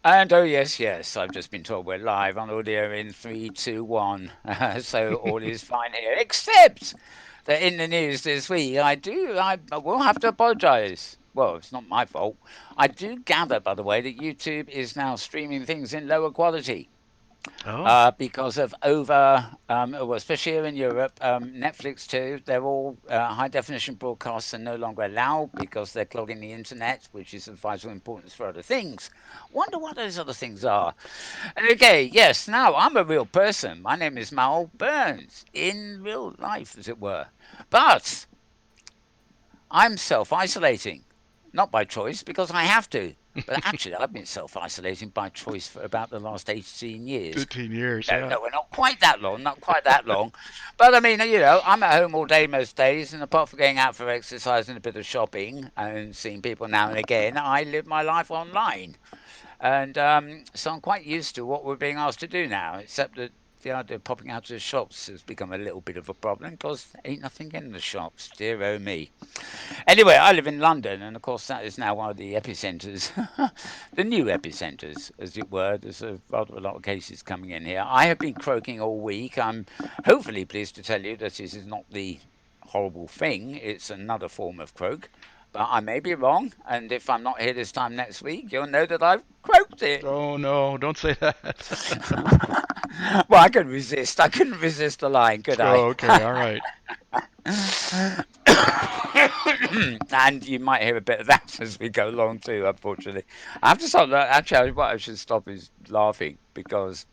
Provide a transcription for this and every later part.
And oh yes, yes, I've just been told we're live on audio in three, two, one. So all is fine here, except that in the news this week, I will have to apologise. Well, it's not my fault. I do gather, by the way, that YouTube is now streaming things in lower quality. Oh, Because of over, well, especially here in Europe, Netflix too. They're all high definition broadcasts are no longer allowed because they're clogging the internet, which is of vital importance for other things. Wonder what those other things are. Okay, yes. Now I'm a real person. My name is Mal Burns in real life, as it were, but I'm self isolating, not by choice because I have to. But actually, I've been self isolating by choice for about the last 18 years. 15 years, No, yeah. no, we're not quite that long, not quite that long. But I mean, I'm at home all day most days, and apart from going out for exercise and a bit of shopping and seeing people now and again, I live my life online. And so I'm quite used to what we're being asked to do now, except that the idea of popping out to the shops has become a little bit of a problem because ain't nothing in the shops, dear oh me. Anyway, I live in London, and of course, that is now one of the epicentres, the new epicentres, as it were. There's rather a lot of cases coming in here. I have been croaking all week. I'm hopefully pleased to tell you that this is not the horrible thing, it's another form of croak. But I may be wrong, and if I'm not here this time next week, you'll know that I've croaked it. Oh no, don't say that. Well, I couldn't resist. I couldn't resist the line, could I? Oh, okay, all right. And you might hear a bit of that as we go along too, unfortunately. I have to stop that. Actually, what I should stop is laughing because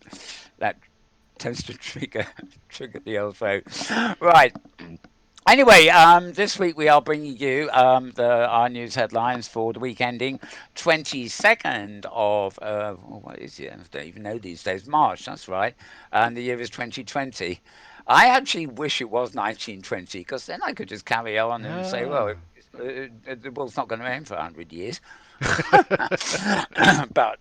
that tends to trigger the old folk. Right. Anyway, this week we are bringing you our news headlines for the week ending 22nd of, what is it? I don't even know these days. March, that's right. And the year is 2020. I actually wish it was 1920 because then I could just carry on and say, well, Ah. the world's not going to end for 100 years. But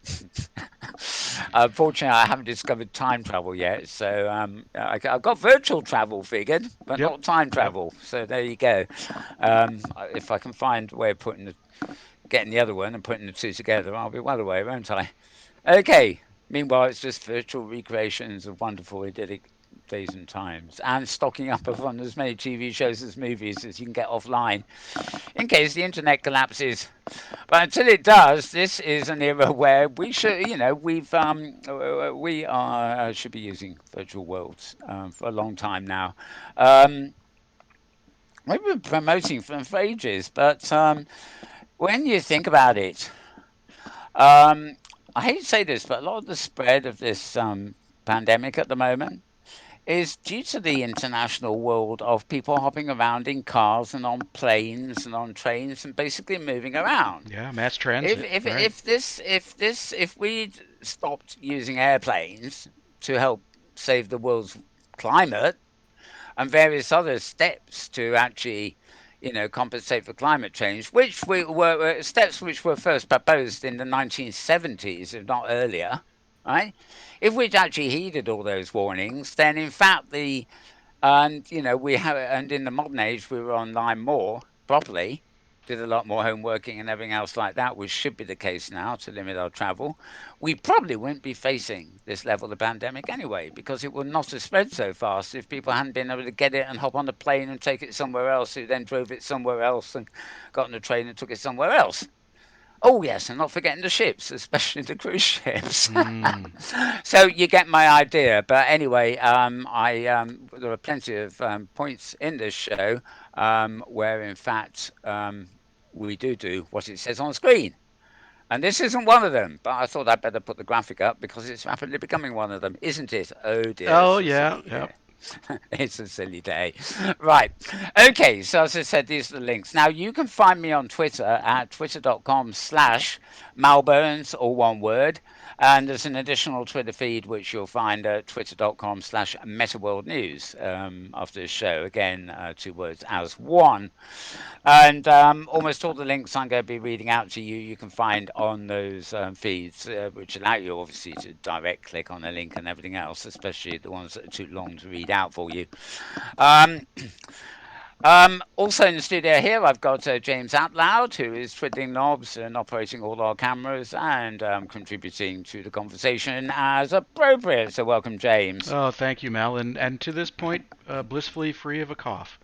unfortunately, I haven't discovered time travel yet. So I've got virtual travel figured, but Yep. not time Yep. travel. So there you go. If I can find a way of getting the other one and putting the two together, I'll be well away, won't I? Okay. Meanwhile, it's just virtual recreations of wonderful idyllic days and times, and stocking up on as many TV shows as movies as you can get offline in case the internet collapses. But until it does, this is an era where we should, we are should be using virtual worlds for a long time now. Um, we've been promoting them for ages, but when you think about it, um, I hate to say this, but a lot of the spread of this pandemic at the moment is due to the international world of people hopping around in cars and on planes and on trains and basically moving around. Yeah, mass If transit, if right? if this if we stopped using airplanes to help save the world's climate and various other steps to actually, compensate for climate change, which were steps which were first proposed in the 1970s, if not earlier, right? If we'd actually heeded all those warnings, then in fact and in the modern age, we were online more properly, did a lot more homeworking and everything else like that, which should be the case now to limit our travel. We probably wouldn't be facing this level of pandemic anyway, because it would not have spread so fast if people hadn't been able to get it and hop on a plane and take it somewhere else, who then drove it somewhere else and got on a train and took it somewhere else. Oh yes, and not forgetting the ships, especially the cruise ships. Hmm. So you get my idea. But anyway, there are plenty of points in this show where, in fact, we do what it says on screen. And this isn't one of them, but I thought I'd better put the graphic up because it's rapidly becoming one of them, isn't it? Oh dear, Oh it's a yeah, silly yep. day. It's a silly day. Right. Okay. So, as I said, these are the links. Now, you can find me on Twitter at twitter.com/Malbones, all one word. And there's an additional Twitter feed which you'll find at twitter.com/Metaworld News after the show. Again, two words as one. And almost all the links I'm going to be reading out to you, you can find on those feeds, which allow you obviously to direct click on a link and everything else, especially the ones that are too long to read out for you. Um, Also in the studio here, I've got James Outloud, who is twiddling knobs and operating all our cameras and contributing to the conversation as appropriate. So, welcome, James. Oh, thank you, Mel. And to this point, blissfully free of a cough.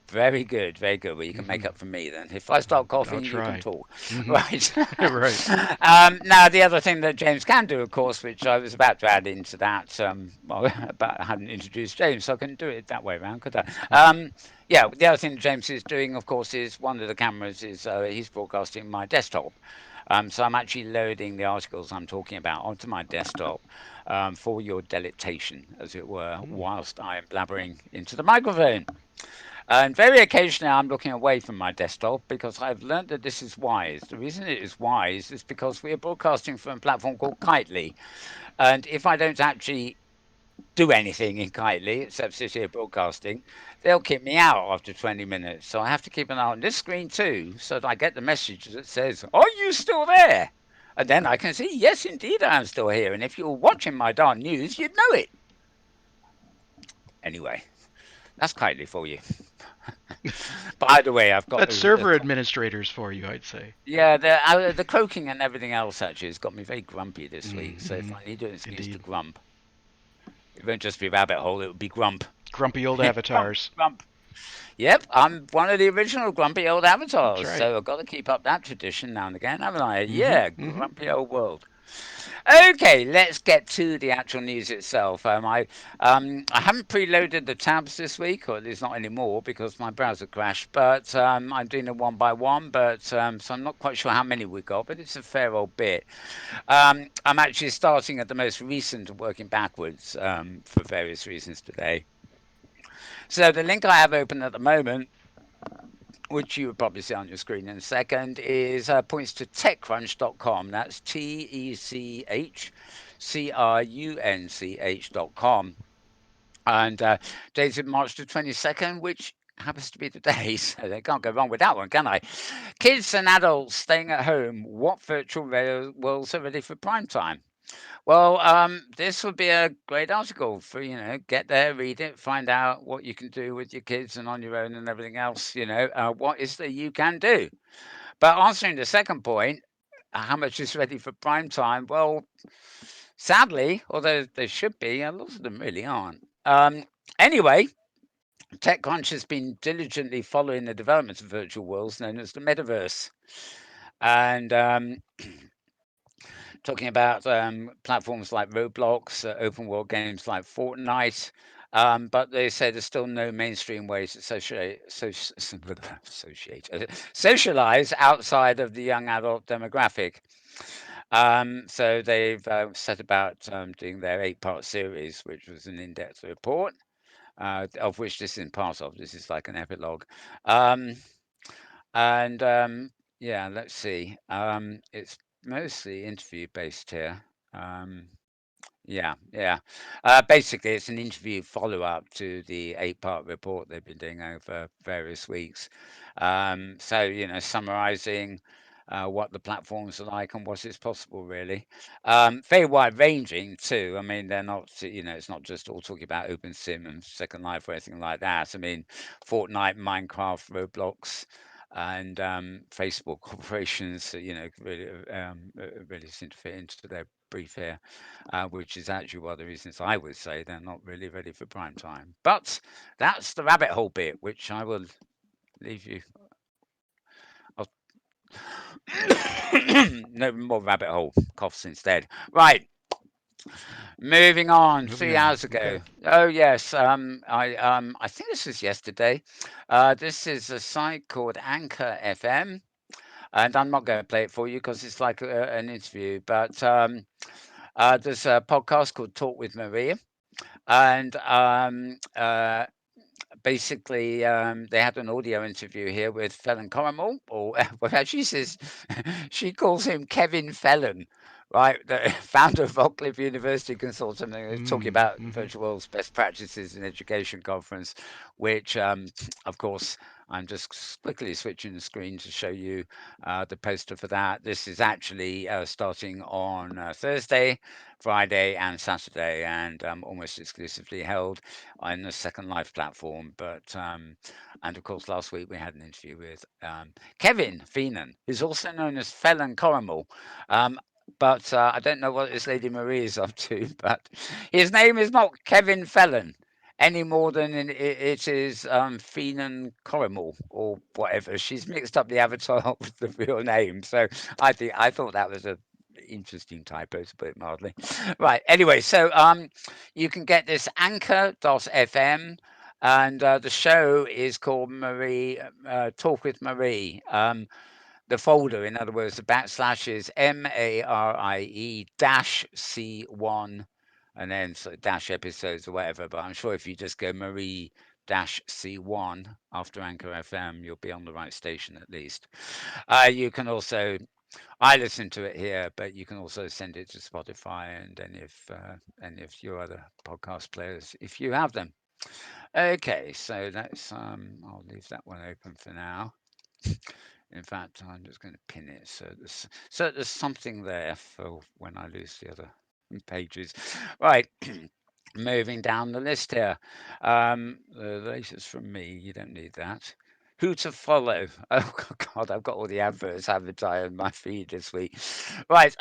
Very good, very good. Well, you can make Hmm. up for me then. If I start I'll coughing, you can try. talk. Hmm. Right. Right. Now, the other thing that James can do, of course, which I was about to add into that, well, but I hadn't introduced James, so I couldn't do it that way around, could I? Yeah, the other thing that James is doing, of course, is one of the cameras is he's broadcasting my desktop. So I'm actually loading the articles I'm talking about onto my desktop for your delectation, as it were, Mm. whilst I am blabbering into the microphone. And very occasionally, I'm looking away from my desktop because I've learned that this is wise. The reason it is wise is because we are broadcasting from a platform called Kitely. And if I don't actually do anything in Kitely except sit here broadcasting, they'll kick me out after 20 minutes. So I have to keep an eye on this screen too so that I get the message that says, "Are you still there?" And then I can see, yes, indeed, I am still here. And if you're watching my darn news, you'd know it. Anyway, that's Kitely for you. By the way, I've got That's the server administrators for you, I'd say. yeah, the croaking and everything else actually has got me very grumpy this week. So if Mm-hmm. I need an excuse to Indeed. grump, it won't just be rabbit hole; it will be grump. Grumpy old Grump, avatars. grump. Yep, I'm one of the original grumpy old That's avatars, right. so I've got to keep up that tradition now and again, haven't I? Mm-hmm. Yeah, Mm-hmm. grumpy old world. Okay, let's get to the actual news itself. I haven't preloaded the tabs this week, or at least not anymore, because my browser crashed. But I'm doing it one by one. But so I'm not quite sure how many we got, but it's a fair old bit. I'm actually starting at the most recent and working backwards for various reasons today. So the link I have open at the moment, which you will probably see on your screen in a second, is points to techcrunch.com. That's TECHCRUNCH.com. And dated March the 22nd, which happens to be today, so they can't go wrong with that one, can I? Kids and adults staying at home, what virtual worlds are ready for prime time? Well, this would be a great article for, get there, read it, find out what you can do with your kids and on your own and everything else, what is that you can do. But answering the second point, how much is ready for prime time? Well, sadly, although they should be, a lot of them really aren't. Anyway, TechCrunch has been diligently following the development of virtual worlds known as the metaverse. And talking about platforms like Roblox, open world games like Fortnite. But they say there's still no mainstream way to socialize outside of the young adult demographic. So they've set about doing their 8-part series, which was an in-depth report, of which this is part of. This is like an epilogue. Um, and yeah, let's see. It's mostly interview based here. Um, yeah, yeah. Basically, it's an interview follow up to the 8-part report they've been doing over various weeks. So, summarizing what the platforms are like and what is possible, really. Very wide ranging, too. I mean, they're not, it's not just all talking about Open Sim and Second Life or anything like that. I mean, Fortnite, Minecraft, Roblox. And Facebook corporations, really seem to fit into their brief here, which is actually one of the reasons I would say they're not really ready for prime time. But that's the rabbit hole bit, which I will leave you. I'll no more rabbit hole coughs instead. Right, moving on. Moving Three on. hours ago. Okay. Oh yes, I think this was yesterday. This is a site called Anchor FM, and I'm not going to play it for you because it's like an interview. But there's a podcast called Talk with Maria, and basically, they had an audio interview here with Felon Corrimal, or well, she says she calls him Kevin Felon, right? The founder of Oakcliffe University Consortium. They're talking Mm, about mm-hmm. Virtual World's Best Practices in Education conference, which, of course, I'm just quickly switching the screen to show you the poster for that. This is actually starting on Thursday, Friday, and Saturday, and almost exclusively held on the Second Life platform. And of course, last week we had an interview with Kevin Feenan, who's also known as Felon Corrimal. Um, but I don't know what this Lady Marie is up to. But his name is not Kevin Felon any more than it is Feenan Corrimal or whatever. She's mixed up the avatar with the real name. So I thought that was a interesting typo to put it mildly. Right. Anyway, so you can get this anchor.fm. And the show is called Marie Talk with Marie. The folder, in other words, the backslash is MARIE dash C1 and then sort of dash episodes or whatever. But I'm sure if you just go Marie dash C1 after Anchor FM, you'll be on the right station at least. You can also, I listen to it here, but you can also send it to Spotify and any of your other podcast players if you have them. Okay, so that's I'll leave that one open for now. In fact, I'm just going to pin it so there's something there for when I lose the other pages. Right, moving down the list here. The latest from me. You don't need that. Who to follow? Oh God, I've got all the adverts advertised on my feed this week. Right.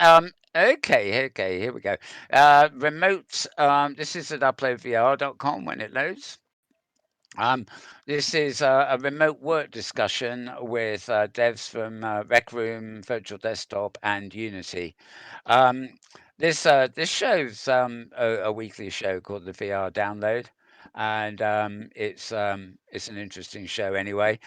Okay. Here we go. Remote. This is at uploadvr.com when it loads. Um, this is a remote work discussion with devs from Rec Room, Virtual Desktop, and Unity. Um, this show's a weekly show called the VR Download, and it's an interesting show anyway.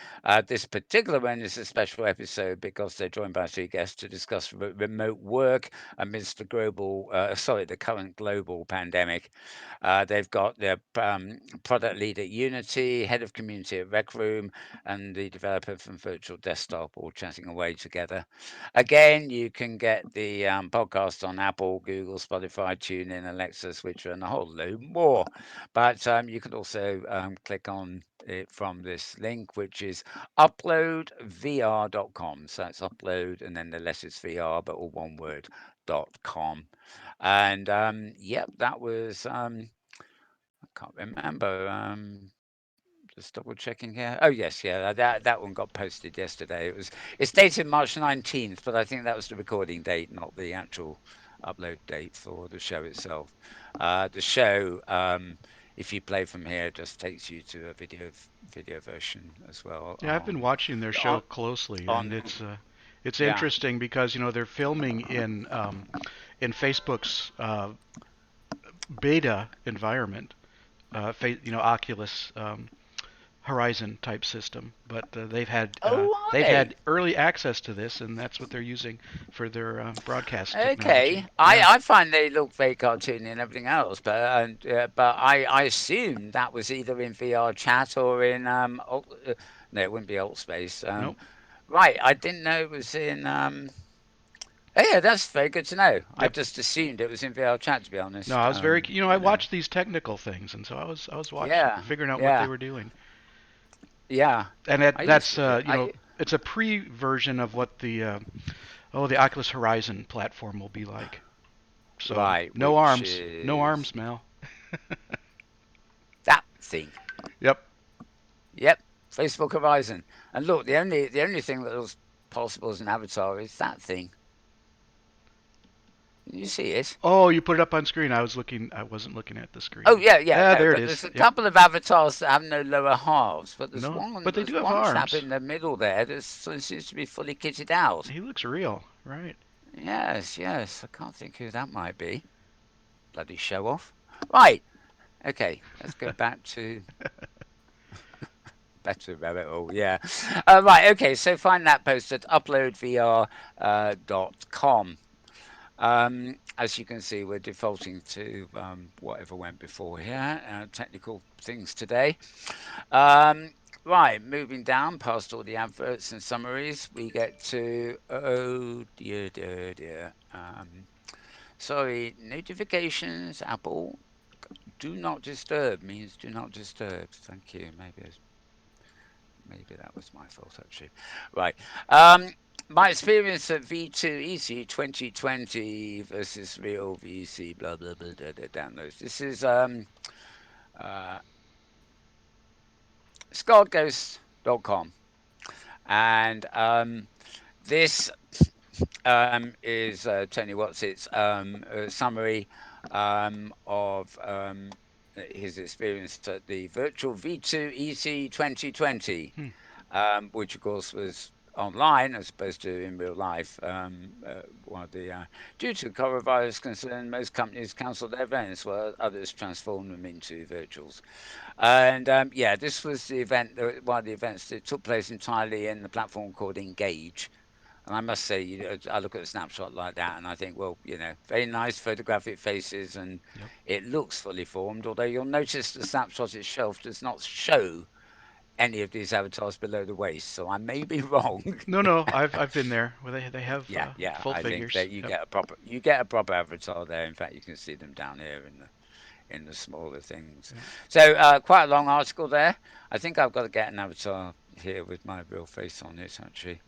This particular one is a special episode because they're joined by three guests to discuss remote work amidst the current global pandemic. They've got their product lead at Unity, head of community at Rec Room, and the developer from Virtual Desktop all chatting away together. Again, you can get the podcast on Apple, Google, Spotify, TuneIn, Alexa, Switcher, and a whole load more. But you can also click on it from this link, which is uploadvr.com. So it's upload and then the letters VR, but all one word, .com. And yep, that was I can't remember. Just double checking here. Oh yes, yeah, that one got posted yesterday. It's dated March 19th, but I think that was the recording date, not the actual upload date for the show itself. The show, if you play from here, just takes you to a video version as well Yeah, I've been watching their show on closely, and on it's yeah. interesting because they're filming in Facebook's beta environment, Oculus Horizon type system, but Oh, are they've they? had early access to this, and that's what they're using for their broadcast Okay, technology. Yeah. I find they look very cartoony and everything else, but I assume that was either in VR chat or in no, it wouldn't be alt space. Nope. Right, I didn't know it was in oh yeah, that's very good to know. I Yep. just assumed it was in VR chat to be No, honest. I was very, I You know, watched these technical things, and so I was watching, yeah, figuring out what they yeah, were doing. yeah. And I used that's to do. it's a pre-version of what the Oculus Horizon platform will be like. So Right, which no is arms, Mel. that thing. Yep. Yep, Facebook Horizon. And look, the only thing that was possible as an avatar is that thing. Can you see it? Oh, you put it up on screen. I was looking. I wasn't looking at the Oh screen. yeah, Ah, no, there it but is. there's a Yep. couple of avatars that have no lower halves, but there's No, one but they do there's have one chap arms. in the middle there that seems to be fully kitted out. He looks real, right? Yes, I can't think who that might be. Bloody show off. Right, okay, let's go back to rabbit hole. Yeah, right, okay. So find that post at uploadvr.com. As you can see, we're defaulting to whatever went before here, technical things today. Um, right, moving down past all the adverts and summaries, we get to, oh dear. Sorry, notifications, Apple. Do not disturb means do not disturb. Thank you. Maybe that was my fault actually. Right. Um, my experience at V2 EC 2020 versus real VC blah blah blah, downloads. This is uh, scarredghost.com, and this is Tony Watts' summary of his experience at the virtual V2 EC 2020, Hmm. which of course was online as opposed to in real life. Due to coronavirus concern, most companies cancelled their events, while others transformed them into virtuals. And yeah, this was the event, one of the events that took place entirely in the platform called Engage. And I must say, I look at a snapshot like that and I think, well, very nice photographic faces and Yep. it looks fully formed. Although you'll notice the snapshot itself does not show any of these avatars below the waist. So I may be wrong. No, no, I've been there where they have Yeah, yeah. full I think figures. that you Yep. get a proper avatar there. In fact, you can see them down here in the smaller things. Yep. So quite a long article there. I think I've got to get an avatar here with my real face on it actually.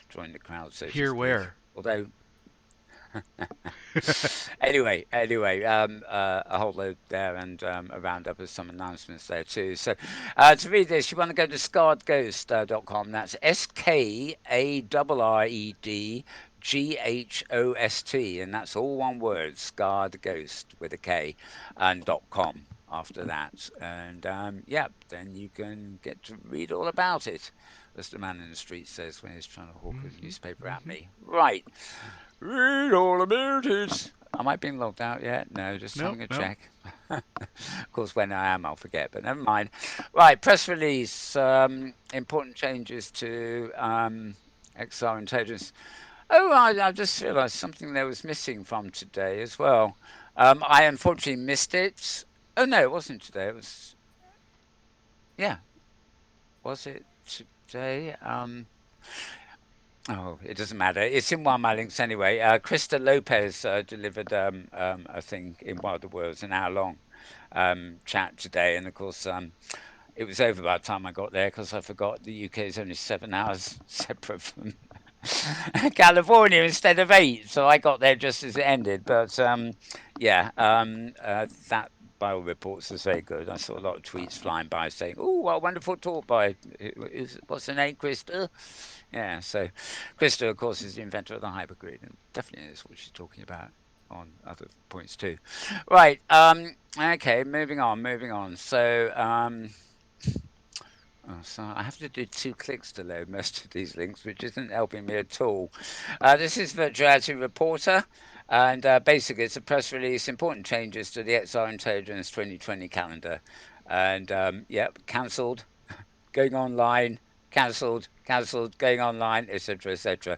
Join the crowd, so to Here speak. where? Although anyway, a whole load there and a roundup of some announcements there too. So to read this, you want to go to scarredghost.com. That's SKARREDGHOST, and that's all one word, Scarred Ghost with a K, and .com after that. And yeah, then you can get to read all about it, as the man in the street says when he's trying to hawk a Mhm. newspaper at Mhm. me. Right. Read all about it. Am I being logged out yet? No, just Nope. having a Nope. check. Of course, when I am, I'll forget, but never mind. Right, press release. Important changes to XR intelligence. Oh, I just realised something there was missing from today as well. I unfortunately missed it. Oh, no, it wasn't today. It was, yeah, was it today? Oh, it doesn't matter. It's in one of my links anyway. Krista Lopez delivered a thing in Wild the Worlds, an hour long chat today. And of course, it was over by the time I got there because I forgot the UK is only 7 hours separate from California instead of 8. So I got there just as it ended. But yeah, that bio reports was very good. I saw a lot of tweets flying by saying, "Oh, what a wonderful talk by what's the name, Krista?" Yeah, so Krista, of course, is the inventor of the hypergrid, and definitely is what she's talking about on other points too. Right. Okay. Moving on. Moving on. So I have to do 2 clicks to load most of these links, which isn't helping me at all. This is Virtuality Reporter, and basically it's a press release, important changes to the XR Intelligence 2020 calendar. And yep, cancelled, going online, cancelled, going online, etc., etc.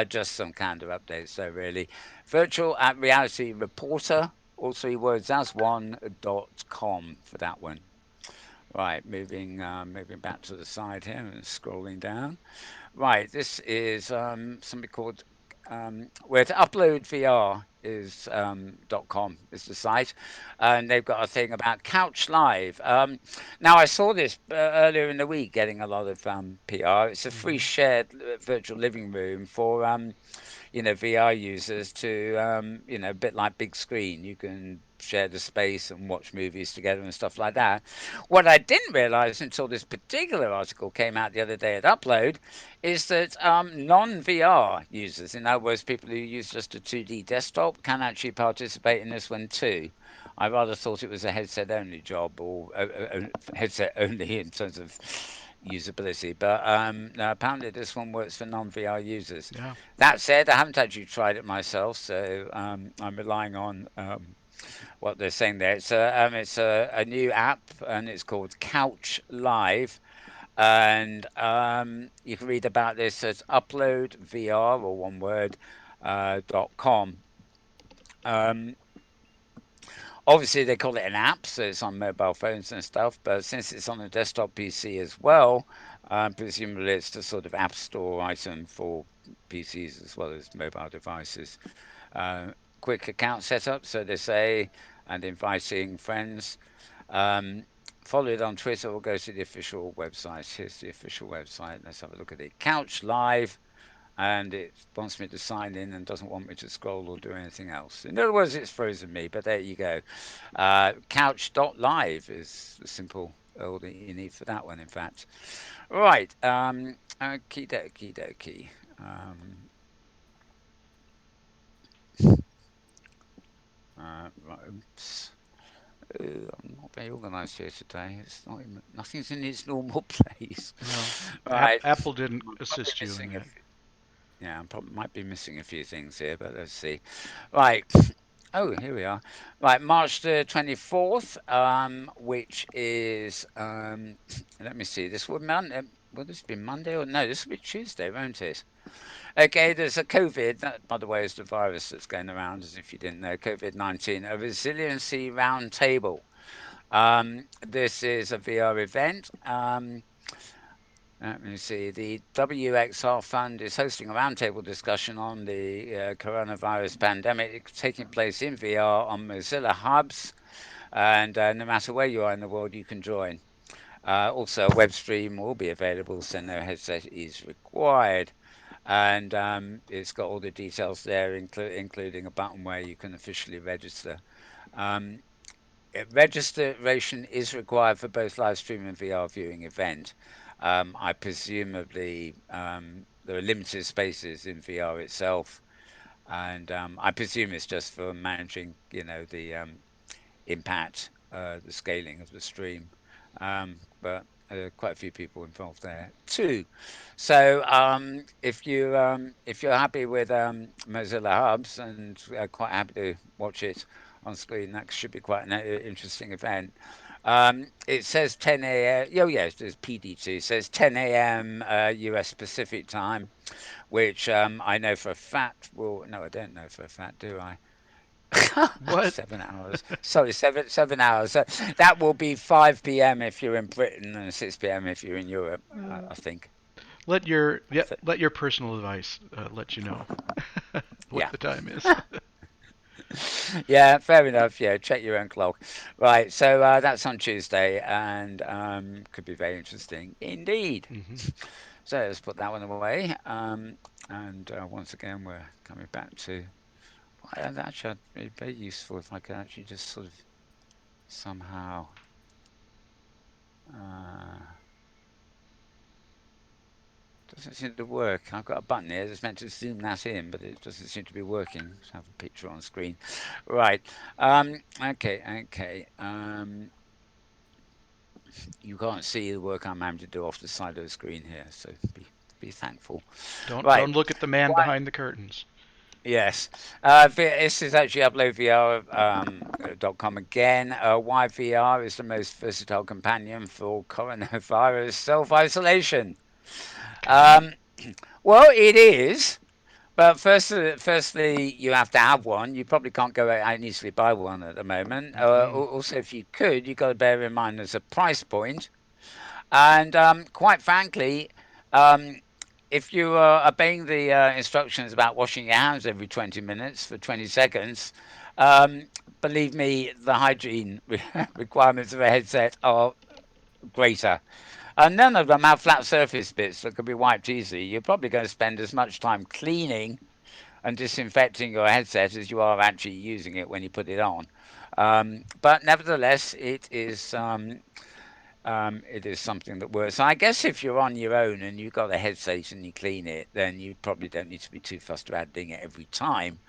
Just some calendar updates, though, really. Virtual at Reality Reporter, all 3 words, that's one.com for that one. Right, moving back to the side here and scrolling down. Right, this is something called where to upload VR is .com is the site, and they've got a thing about Couch Live. Now I saw this earlier in the week, getting a lot of PR. It's a free Mhm. shared virtual living room for VR users to, a bit like big screen. You can share the space and watch movies together and stuff like that. What I didn't realize until this particular article came out the other day at Upload is that non VR users, in other words, people who use just a 2D desktop, can actually participate in this one too. I rather thought it was a headset only job or headset only in terms of usability, but no, apparently this one works for non VR users. Yeah. That said, I haven't actually tried it myself, so I'm relying on what they're saying there. It's a new app and it's called Couch Live, and you can read about this at uploadvr or one word .com. Um, Obviously, they call it an app, so it's on mobile phones and stuff. But since it's on a desktop PC as well, presumably it's a sort of app store item for PCs as well as mobile devices. Uh, quick account setup, so they say, and inviting friends. Um, Follow it on Twitter or go to the official website. Here's the official website. Let's have a look at it. Couch Live, and it wants me to sign in and doesn't want me to scroll or do anything else. In other words, it's frozen me, but there you go. Couch.live is the simple all that you need for that one, in fact. Right. Okie dokie dokie. Um, right, oops. I'm not very organised here today. It's not even, nothing's in its normal place. Well, Right. Apple didn't I'm probably assist you in missing a that. few, yeah, I probably might be missing a few things here, but let's see. Right. Oh, here we are. Right, March the 24th, which is, let me see, this will, will this be Monday or no, this will be Tuesday, won't it? Okay, there's a COVID, that, by the way, is the virus that's going around, as if you didn't know, COVID-19, a resiliency roundtable. This is a VR event. Let me see. The WXR Fund is hosting a roundtable discussion on the coronavirus pandemic taking place in VR on Mozilla Hubs. And no matter where you are in the world, you can join. Also, a web stream will be available, so no headset is required. And it's got all the details there, including a button where you can officially register. Um, Registration is required for both live stream and VR viewing event. I presumably there are limited spaces in VR itself, and I presume it's just for managing, you know, the impact, the scaling of the stream. But quite a few people involved there too. So if you're happy with Mozilla Hubs and quite happy to watch it on screen, that should be quite an interesting event. It says 10 a.m. Oh yes, there's PDT. It says 10 a.m. US Pacific time, which I know for a fact. Well, no, I don't know for a fact, do I? What? 7 hours. Sorry, seven hours. So that will be 5 p.m. if you're in Britain and 6 p.m. if you're in Europe. Uh, I think. I yeah, think. let your personal device let you know what Yeah. the time is. Yeah. Fair enough. Yeah. Check your own clock. Right. So that's on Tuesday and could be very interesting indeed. hmm So let's put that one away. And once again, we're coming back to. Well, actually, it'd be very useful if I could actually just sort of somehow. Uh, Doesn't seem to work. I've got a button here that's meant to zoom that in, but it doesn't seem to be working. Let's have a picture on screen. Right. Okay. You can't see the work I'm having to do off the side of the screen here, so be thankful. Don't Right. look at the man Why? behind the curtains. Yes. This is actually uploadvr.com again. Why VR is the most versatile companion for coronavirus self-isolation. Okay. Um, well, it is. But firstly, you have to have one. You probably can't go out and easily buy one at the moment. Mm-mm. Also, if you could, you've got to bear in mind there's a price point. And quite frankly, um, if you are obeying the instructions about washing your hands every 20 minutes for 20 seconds, um, believe me, the hygiene requirements of a headset are greater. And none of them have flat surface bits that can be wiped easily. You're probably going to spend as much time cleaning and disinfecting your headset as you are actually using it when you put it on. But nevertheless, it is something that works. I guess if you're on your own and you've got a headset and you clean it, then you probably don't need to be too fussed about doing it every time.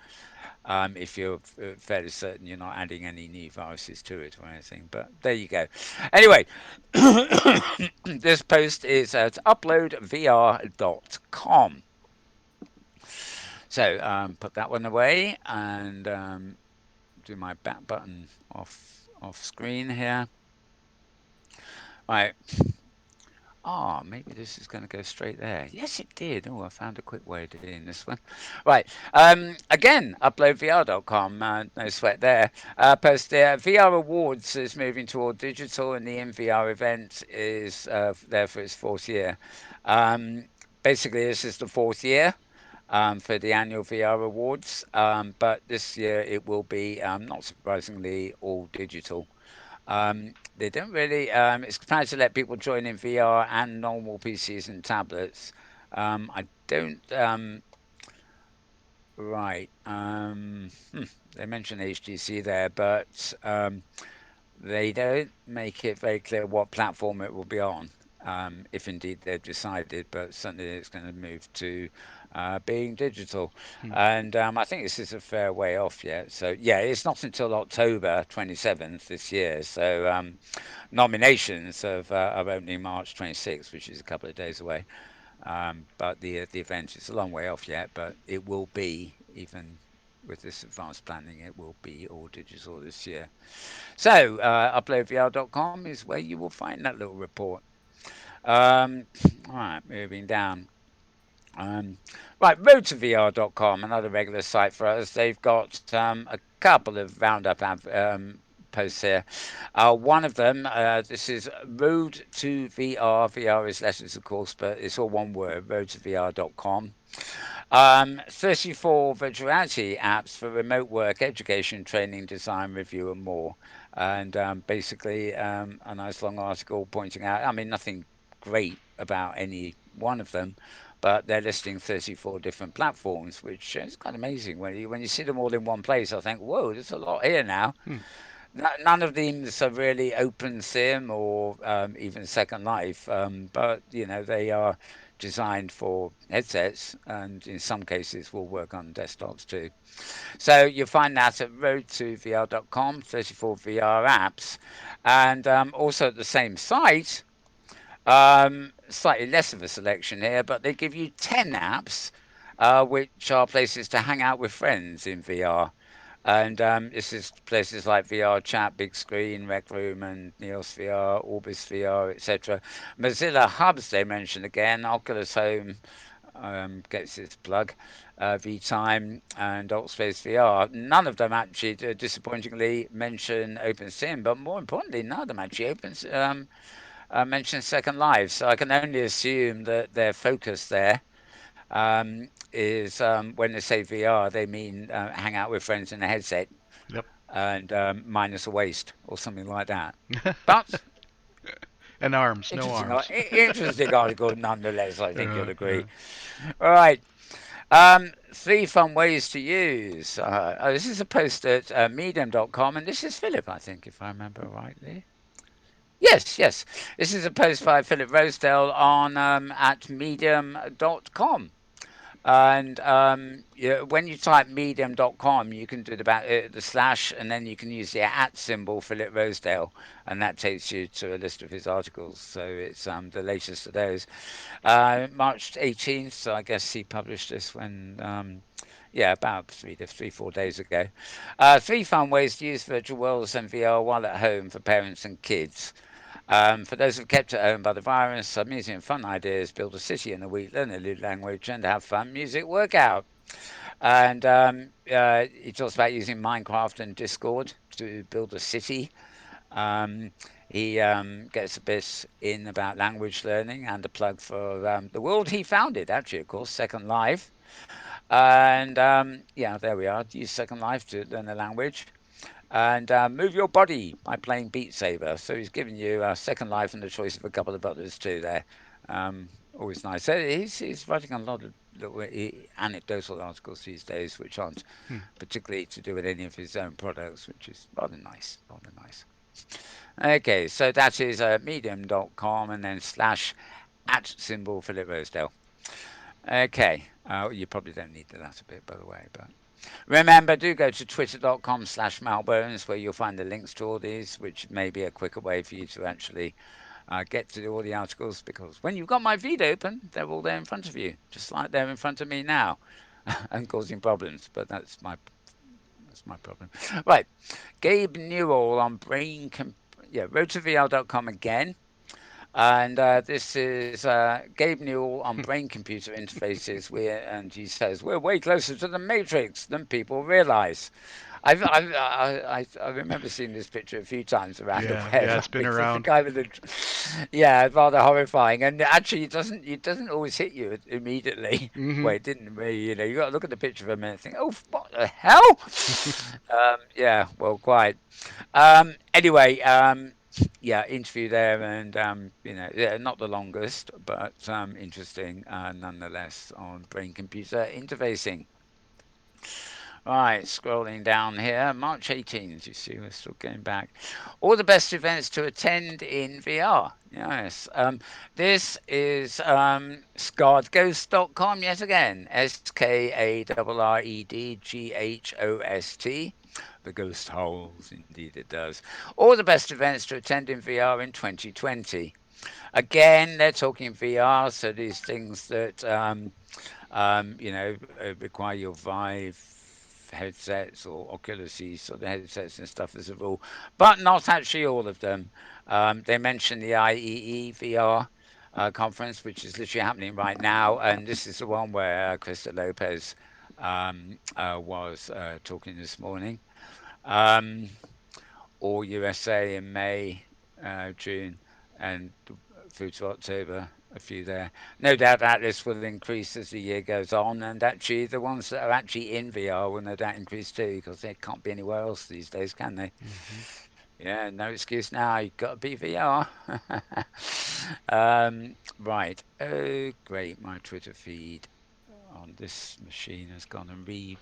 If you're fairly certain you're not adding any new viruses to it or anything. But there you go. Anyway, this post is at uploadvr.com. So put that one away and do my back button off screen here. Right. Ah, maybe this is going to go straight there. Yes, it did. Oh, I found a quick way of doing this one. Right. Again, uploadvr.com. No sweat there. Post there. VR Awards is moving toward digital, and the MVR event is there for its fourth year. Um, Basically, this is the fourth year. for the annual VR awards. But this year it will be, not surprisingly, all digital. They don't really. It's trying to let people join in VR and normal PCs and tablets. I don't. Right. They mentioned HTC there, but they don't make it very clear what platform it will be on, if indeed they've decided. But certainly it's going to move to being digital, Hmm. and I think this is a fair way off yet. So yeah, it's not until October 27th this year. So nominations of opening March 26th, which is a couple of days away. But the event is a long way off yet, but it will be, even with this advanced planning, it will be all digital this year. So uploadvr.com is where you will find that little report. Um, all right, moving down. Um, right, roadtovr.com, another regular site for us. They've got a couple of roundup posts here. One of them, this is Road to VR. VR is letters, of course, but it's all one word, roadtovr.com. 34 virtual reality apps for remote work, education, training, design, review, and more. And basically, a nice long article pointing out, I mean, nothing great about any one of them, but they're listing 34 different platforms, which is quite amazing. When you see them all in one place, I think, whoa, there's a lot here now. Hmm. None of these are really open sim or even Second Life, but they are designed for headsets, and in some cases will work on desktops too. So you'll find that at road2vr.com, 34 VR apps, and also at the same site. Slightly less of a selection here, but they give you 10 apps, which are places to hang out with friends in VR. And this is places like VR Chat, Big Screen, Rec Room, and Neos VR, Orbis VR, etc. Mozilla Hubs they mentioned again, Oculus Home gets its plug, VTime, and Altspace VR. None of them actually, disappointingly, mention OpenSim, but more importantly, none of them actually mention Second Life. So I can only assume that their focus there is when they say VR, they mean hang out with friends in a headset Yep. and minus a waist or something like that. But And arms, no interesting, arms. interesting article nonetheless. I think you'll Yeah. agree. All right. Three fun ways to use. This is a post at medium.com, and this is Philip, I think, if I remember rightly. Yes, yes. This is a post by Philip Rosedale on at medium.com. And yeah, when you type medium.com, you can do the slash, and then you can use the at symbol, Philip Rosedale, and that takes you to a list of his articles. So it's the latest of those. March 18th, so I guess he published this when, yeah, about 4 days ago. Three fun ways to use virtual worlds and VR while at home for parents and kids. For those who've kept at home by the virus, some easy and fun ideas: build a city in a week, learn a new language, and have fun music workout. And he talks about using Minecraft and Discord to build a city. Um, he gets a bit in about language learning and a plug for the world he founded, actually, of course, Second Life. And yeah, there we are. Use Second Life to learn a language and move your body by playing Beat Saber. So he's giving you a Second Life and the choice of a couple of others too there. Always nice. So he's writing a lot of little anecdotal articles these days, which aren't Hmm. particularly to do with any of his own products, which is rather nice. Rather nice. Okay, so that is medium.com and then slash at symbol Philip Rosedale. Okay, you probably don't need the latter bit, by the way, but remember, do go to twitter.com/malbones where you'll find the links to all these, which may be a quicker way for you to actually get to all the articles because when you've got my feed open, they're all there in front of you, just like they're in front of me now and causing problems. But that's my problem. Right. Gabe Newell on yeah, rotovl.com again. And this is Gabe Newell on brain computer interfaces. And he says, we're way closer to the Matrix than people realize. I remember seeing this picture a few times around the Yeah, web. yeah, it's been It's just the around. guy with the, yeah, rather horrifying. And actually, it doesn't always hit you immediately. Hmm. Well, it didn't really. You got to look at the picture for a minute and think, oh, what the hell? Yeah, well, quite. Anyway, yeah, interview there, and yeah, not the longest, but interesting nonetheless on brain-computer interfacing. Right, scrolling down here, March 18th, you see, we're still going back. All the best events to attend in VR. Yes. This is scarredghost.com yet again. SKARREDGHOST. The ghost howls, indeed it does. All the best events to attend in VR in 2020. Again, they're talking VR, so these things that require your Vive headsets or Oculusy sort of headsets and stuff as a rule, but not actually all of them. They mentioned the IEE VR conference, which is literally happening right now, and this is the one where Krista Lopez was talking this morning. Um, All USA in May, June, and through to October, a few there. No doubt that list will increase as the year goes on, and actually the ones that are actually in VR will no doubt increase too, because they can't be anywhere else these days, can they? Hmm. Yeah, no excuse now. You've got to be VR. Right. Oh, great. My Twitter feed on this machine has gone and re.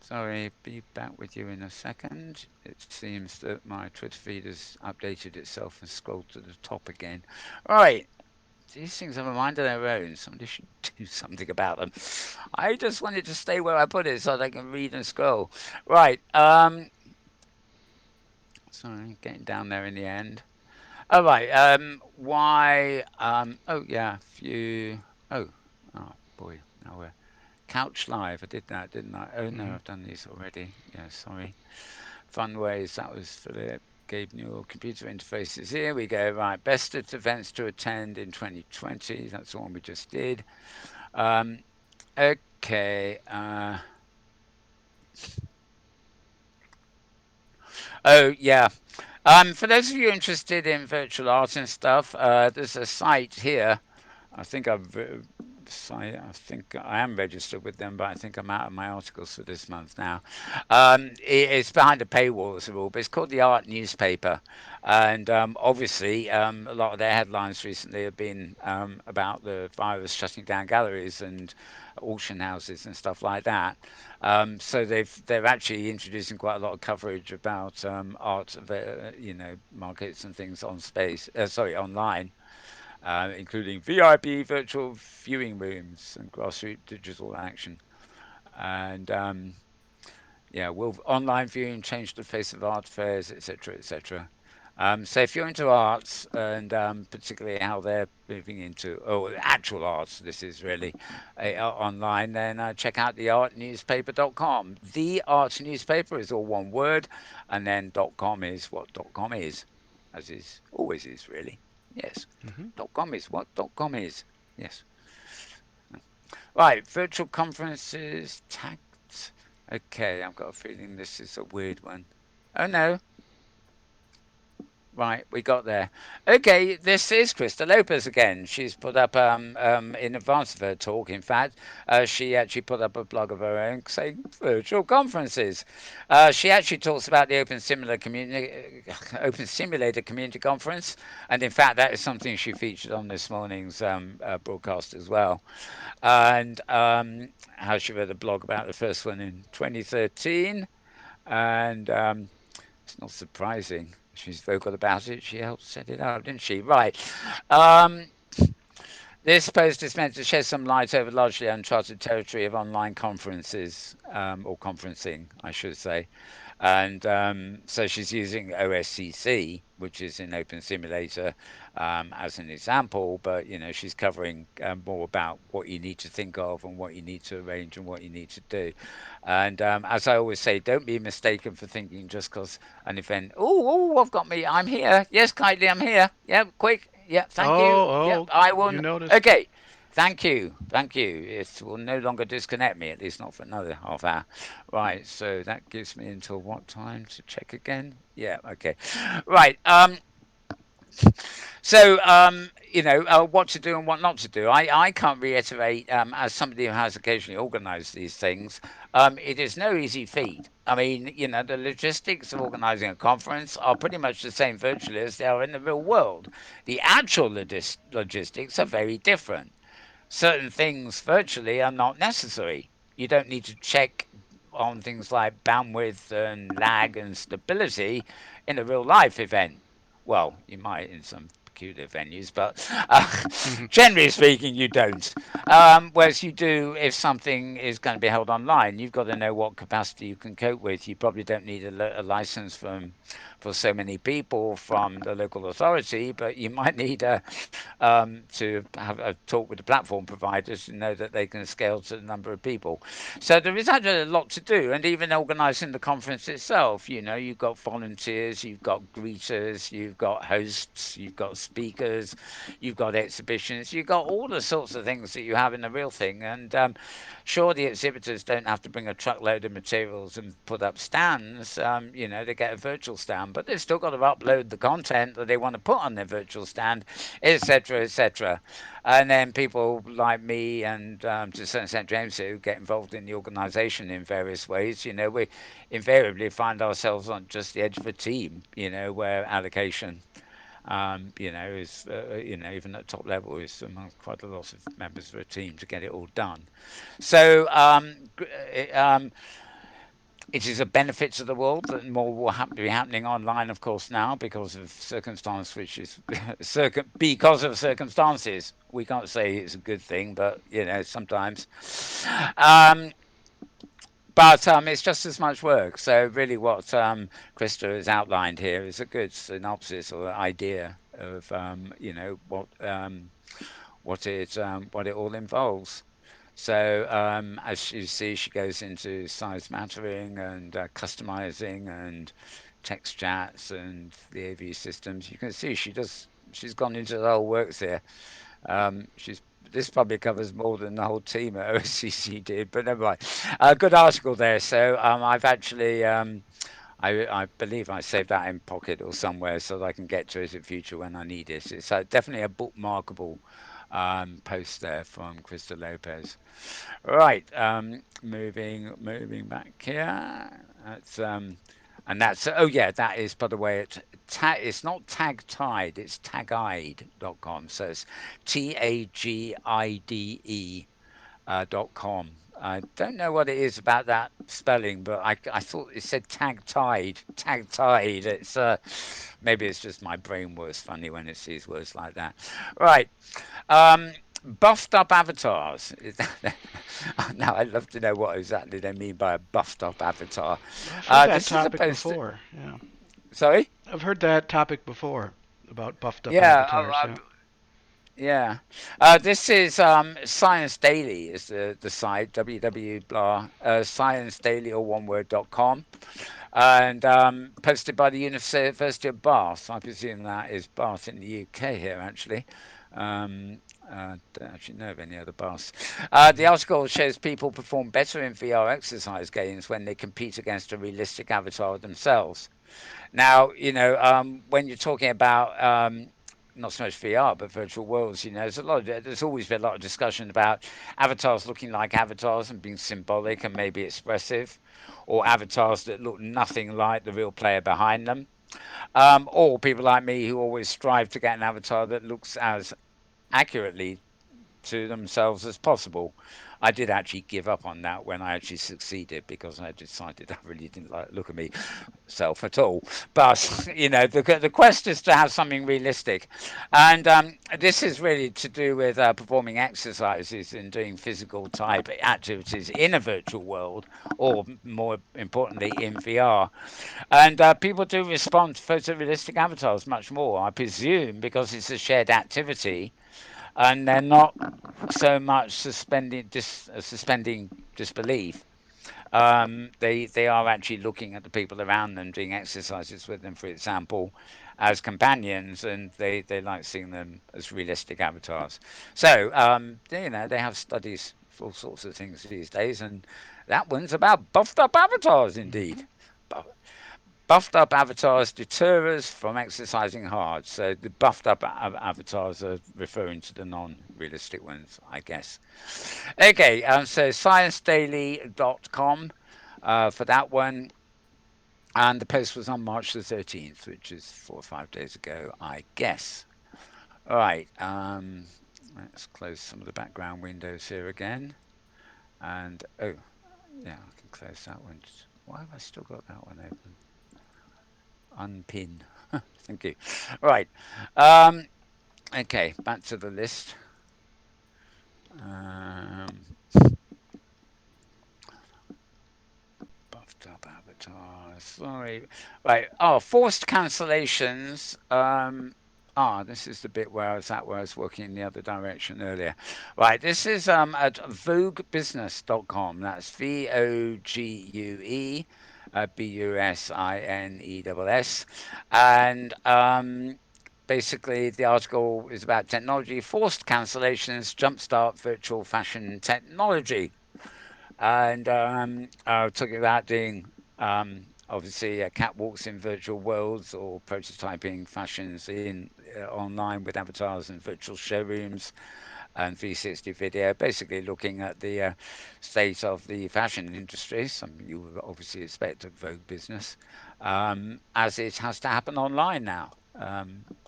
Sorry, be back with you in a second. It seems that my Twitter feed has updated itself and scrolled to the top again. All right, these things have a mind of their own. Somebody should do something about them. I just wanted to stay where I put it so that I can read and scroll. Right. Sorry, getting down there in the end. All right. Why? Oh yeah. Few. Oh. Oh boy. Now we're Couch Live. I did that, didn't I? Oh no, Hmm. I've done these already. Yeah. Sorry. Fun ways. That was Philip. Gabe Newell. Computer interfaces. Here we go. Right. Best events to attend in 2020. That's the one we just did. Um. Okay. Oh yeah. For those of you interested in virtual art and stuff, there's a site here. I think I am registered with them, but I think I'm out of my articles for this month now. It's behind a paywall as a rule, but it's called the Art Newspaper, and obviously a lot of their headlines recently have been about the virus shutting down galleries and auction houses and stuff like that. So they're actually introducing quite a lot of coverage about art, markets and things on space. Sorry, online, including VIP virtual viewing rooms and grassroots digital action. And yeah, will online viewing change the face of art fairs, etc., etc. So if you're into arts and particularly how they're moving into actual arts, this is really online, then check out theartnewspaper.com. The Art Newspaper is all one word, and then .com is what .com is, as is always is really. Yes, Hmm. .com is what .com is. Yes. Right, virtual conferences, tagged. Okay, I've got a feeling this is a weird one. Oh no, right, we got there. Okay, this is Krista Lopez again. She's put up, in advance of her talk, in fact, she actually put up a blog of her own saying virtual conferences. She actually talks about the Open Simulator Community Conference, and in fact, that is something she featured on this morning's broadcast as well. And how she wrote a blog about the first one in 2013, and it's not surprising. She's vocal about it. She helped set it up, didn't she? Right. Um, this post is meant to shed some light over largely uncharted territory of online conferences, or conferencing, I should say. And so she's using OSCC, which is in Open Simulator, as an example. But she's covering more about what you need to think of and what you need to arrange and what you need to do. And as I always say, don't be mistaken for thinking just because an event. Oh, I've got me. I'm here. Yes, kindly, I'm here. Yeah, quick. Yeah, thank you. Oh, Yeah, oh, I will. you noticed. Okay. Thank you. Thank you. It will no longer disconnect me, at least not for another half hour. Right. So that gives me until what time to check again? Yeah. Okay. Right. What to do and what not to do. I can't reiterate, as somebody who has occasionally organised these things, it is no easy feat. I mean, the logistics of organising a conference are pretty much the same virtually as they are in the real world. The actual logistics are very different. Certain things virtually are not necessary. You don't need to check on things like bandwidth and lag and stability in a real life event. Well, you might in some peculiar venues, but Hmm. generally speaking, you don't. Whereas you do if something is going to be held online, you've got to know what capacity you can cope with. You probably don't need a license for so many people from the local authority, but you might need to have a talk with the platform providers to know that they can scale to the number of people. So there is actually a lot to do, and even organising the conference itself, you've got volunteers, you've got greeters, you've got hosts, you've got speakers, you've got exhibitions, you've got all the sorts of things that you have in the real thing. And sure, the exhibitors don't have to bring a truckload of materials and put up stands. They get a virtual stand, but they've still got to upload the content that they want to put on their virtual stand, etc., etc. And then people like me and to a certain extent James who get involved in the organisation in various ways, we invariably find ourselves on just the edge of a team, where allocation, is, even at top level, is among quite a lot of members of a team to get it all done. So it is a benefit to the world that more will be happening online, of course, now because of circumstance, which is because of circumstances. We can't say it's a good thing, but sometimes. Um, but it's just as much work. So really, what Krista has outlined here is a good synopsis or idea of what it all involves. So as you see, she goes into size mattering and customizing and text chats and the AV systems. You can see She's gone into the whole works here. She's This probably covers more than the whole team at OCC did, but never mind. Good article there. So I've actually I believe I saved that in Pocket or somewhere so that I can get to it in future when I need it. It's definitely a bookmarkable post there from Crystal Lopez. Right, moving back here. That's oh yeah, that is by the way it's not tag tied, it's tagide.com. So it's TAGIDE .com. I don't know what it is about that spelling, but I thought it said tag tide. It's maybe it's just my brain works funny when it sees words like that. Right. Um, Buffed up avatars. Now I'd love to know what exactly they mean by a buffed up avatar. I've heard that This is a topic post. before. Yeah, Sorry. I've heard that topic before about buffed up Yeah. avatars. Yeah. Yeah. This is Science Daily is the site www blah Science Daily or one word.com, and posted by the University of Bath. I presume that is Bath in the UK here actually. Don't actually know of any other Baths. The article shows people perform better in VR exercise games when they compete against a realistic avatar of themselves. Now, when you're talking about not so much VR, but virtual worlds, there's always been a lot of discussion about avatars looking like avatars and being symbolic and maybe expressive, or avatars that look nothing like the real player behind them, or people like me who always strive to get an avatar that looks as accurately to themselves as possible. I did actually give up on that when I actually succeeded because I decided I really didn't like the look of me self at all. But the quest is to have something realistic, and this is really to do with performing exercises and doing physical type activities in a virtual world, or more importantly, in VR. And people do respond to photorealistic avatars much more, I presume, because it's a shared activity, and they're not so much suspending disbelief. They are actually looking at the people around them, doing exercises with them, for example, as companions, and they like seeing them as realistic avatars. So they have studies for all sorts of things these days, and that one's about buffed up avatars Hmm. indeed. Bu- Buffed up avatars deter us from exercising hard. So the buffed up avatars are referring to the non-realistic ones, I guess. Okay, so sciencedaily.com for that one. And the post was on March the 13th, which is 4 or 5 days ago, I guess. All right, let's close some of the background windows here again. And oh, yeah, I can close that one. Why have I still got that one open? Unpin. Thank you. Right. Um, okay, back to the list. Um, Buffed up avatar. Sorry. Right. Oh, forced cancellations. This is the bit where I was at, where I was working in the other direction earlier. Right. This is at voguebusiness.com. That's VOGUE, BUSINESS. And basically, the article is about technology, forced cancellations, jumpstart virtual fashion technology. And talking about doing obviously catwalks in virtual worlds or prototyping fashions in online with avatars and virtual showrooms and 360 video, basically looking at the state of the fashion industry, something you would obviously expect of Vogue Business, as it has to happen online now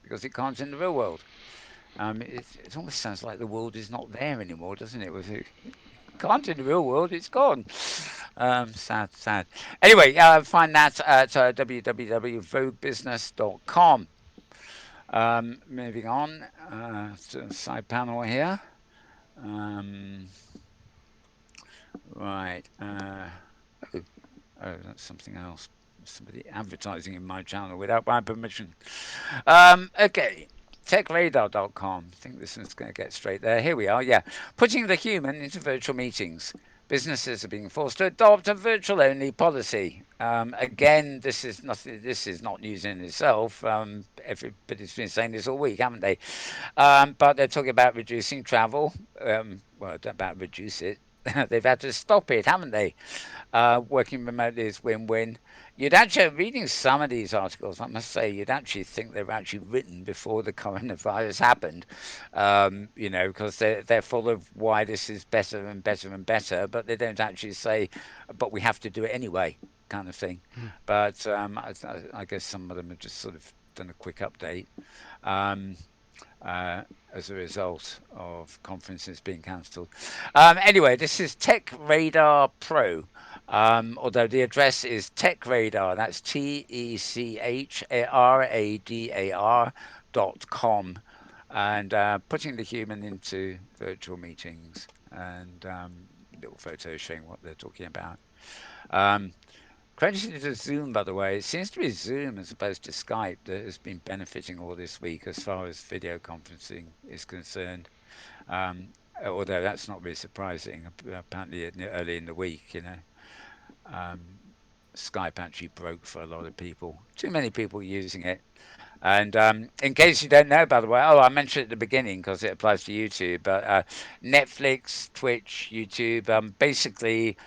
because it can't in the real world. It almost sounds like the world is not there anymore, doesn't it? With it can't in the real world, it's gone. Sad, sad. Anyway, find that at www.voguebusiness.com. Moving on to the side panel here. Um, right. Oh, that's something else. Somebody advertising in my channel without my permission. Okay. TechRadar.com. I think this is going to get straight there. Here we are. Yeah. Putting the human into virtual meetings. Businesses are being forced to adopt a virtual only policy. Again, this is not news in itself. Everybody's been saying this all week, haven't they? But they're talking about reducing travel. Well, about reduce it. They've had to stop it, haven't they? Working remotely is win-win. You'd actually, reading some of these articles, I must say, you'd actually think they were actually written before the coronavirus happened, because they're full of why this is better and better and better, but they don't actually say, but we have to do it anyway, kind of thing. Hmm. But I guess some of them have just sort of done a quick update. Um, uh, as a result of conferences being cancelled. Anyway, this is Tech Radar Pro. Although the address is Tech Radar, that's TECHRADAR.com, and putting the human into virtual meetings and little photos showing what they're talking about. Um, Credited to Zoom, by the way. It seems to be Zoom as opposed to Skype that has been benefiting all this week as far as video conferencing is concerned. Although that's not really surprising. Apparently, early in the week, um, Skype actually broke for a lot of people. Too many people using it. And in case you don't know, by the way, I mentioned it at the beginning because it applies to YouTube, but Netflix, Twitch, YouTube, basically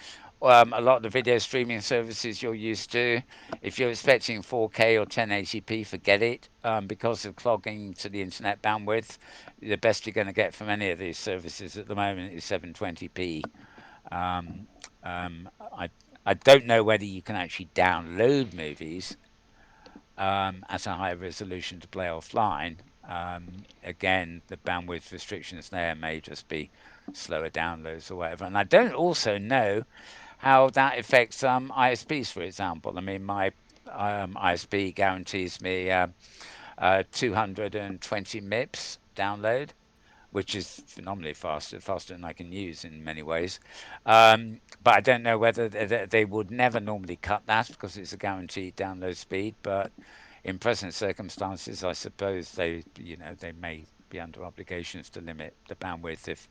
a lot of the video streaming services you're used to. If you're expecting 4K or 1080p, forget it. Because of clogging to the internet bandwidth, the best you're going to get from any of these services at the moment is 720p. Um, I don't know whether you can actually download movies at a high resolution to play offline. Again, the bandwidth restrictions there may just be slower downloads or whatever. And I don't also know how that affects ISPs, for example. I mean, my ISP guarantees me 220 MIPS download, which is phenomenally faster than I can use in many ways. But I don't know whether they would never normally cut that because it's a guaranteed download speed. But in present circumstances, I suppose they may be under obligations to limit the bandwidth if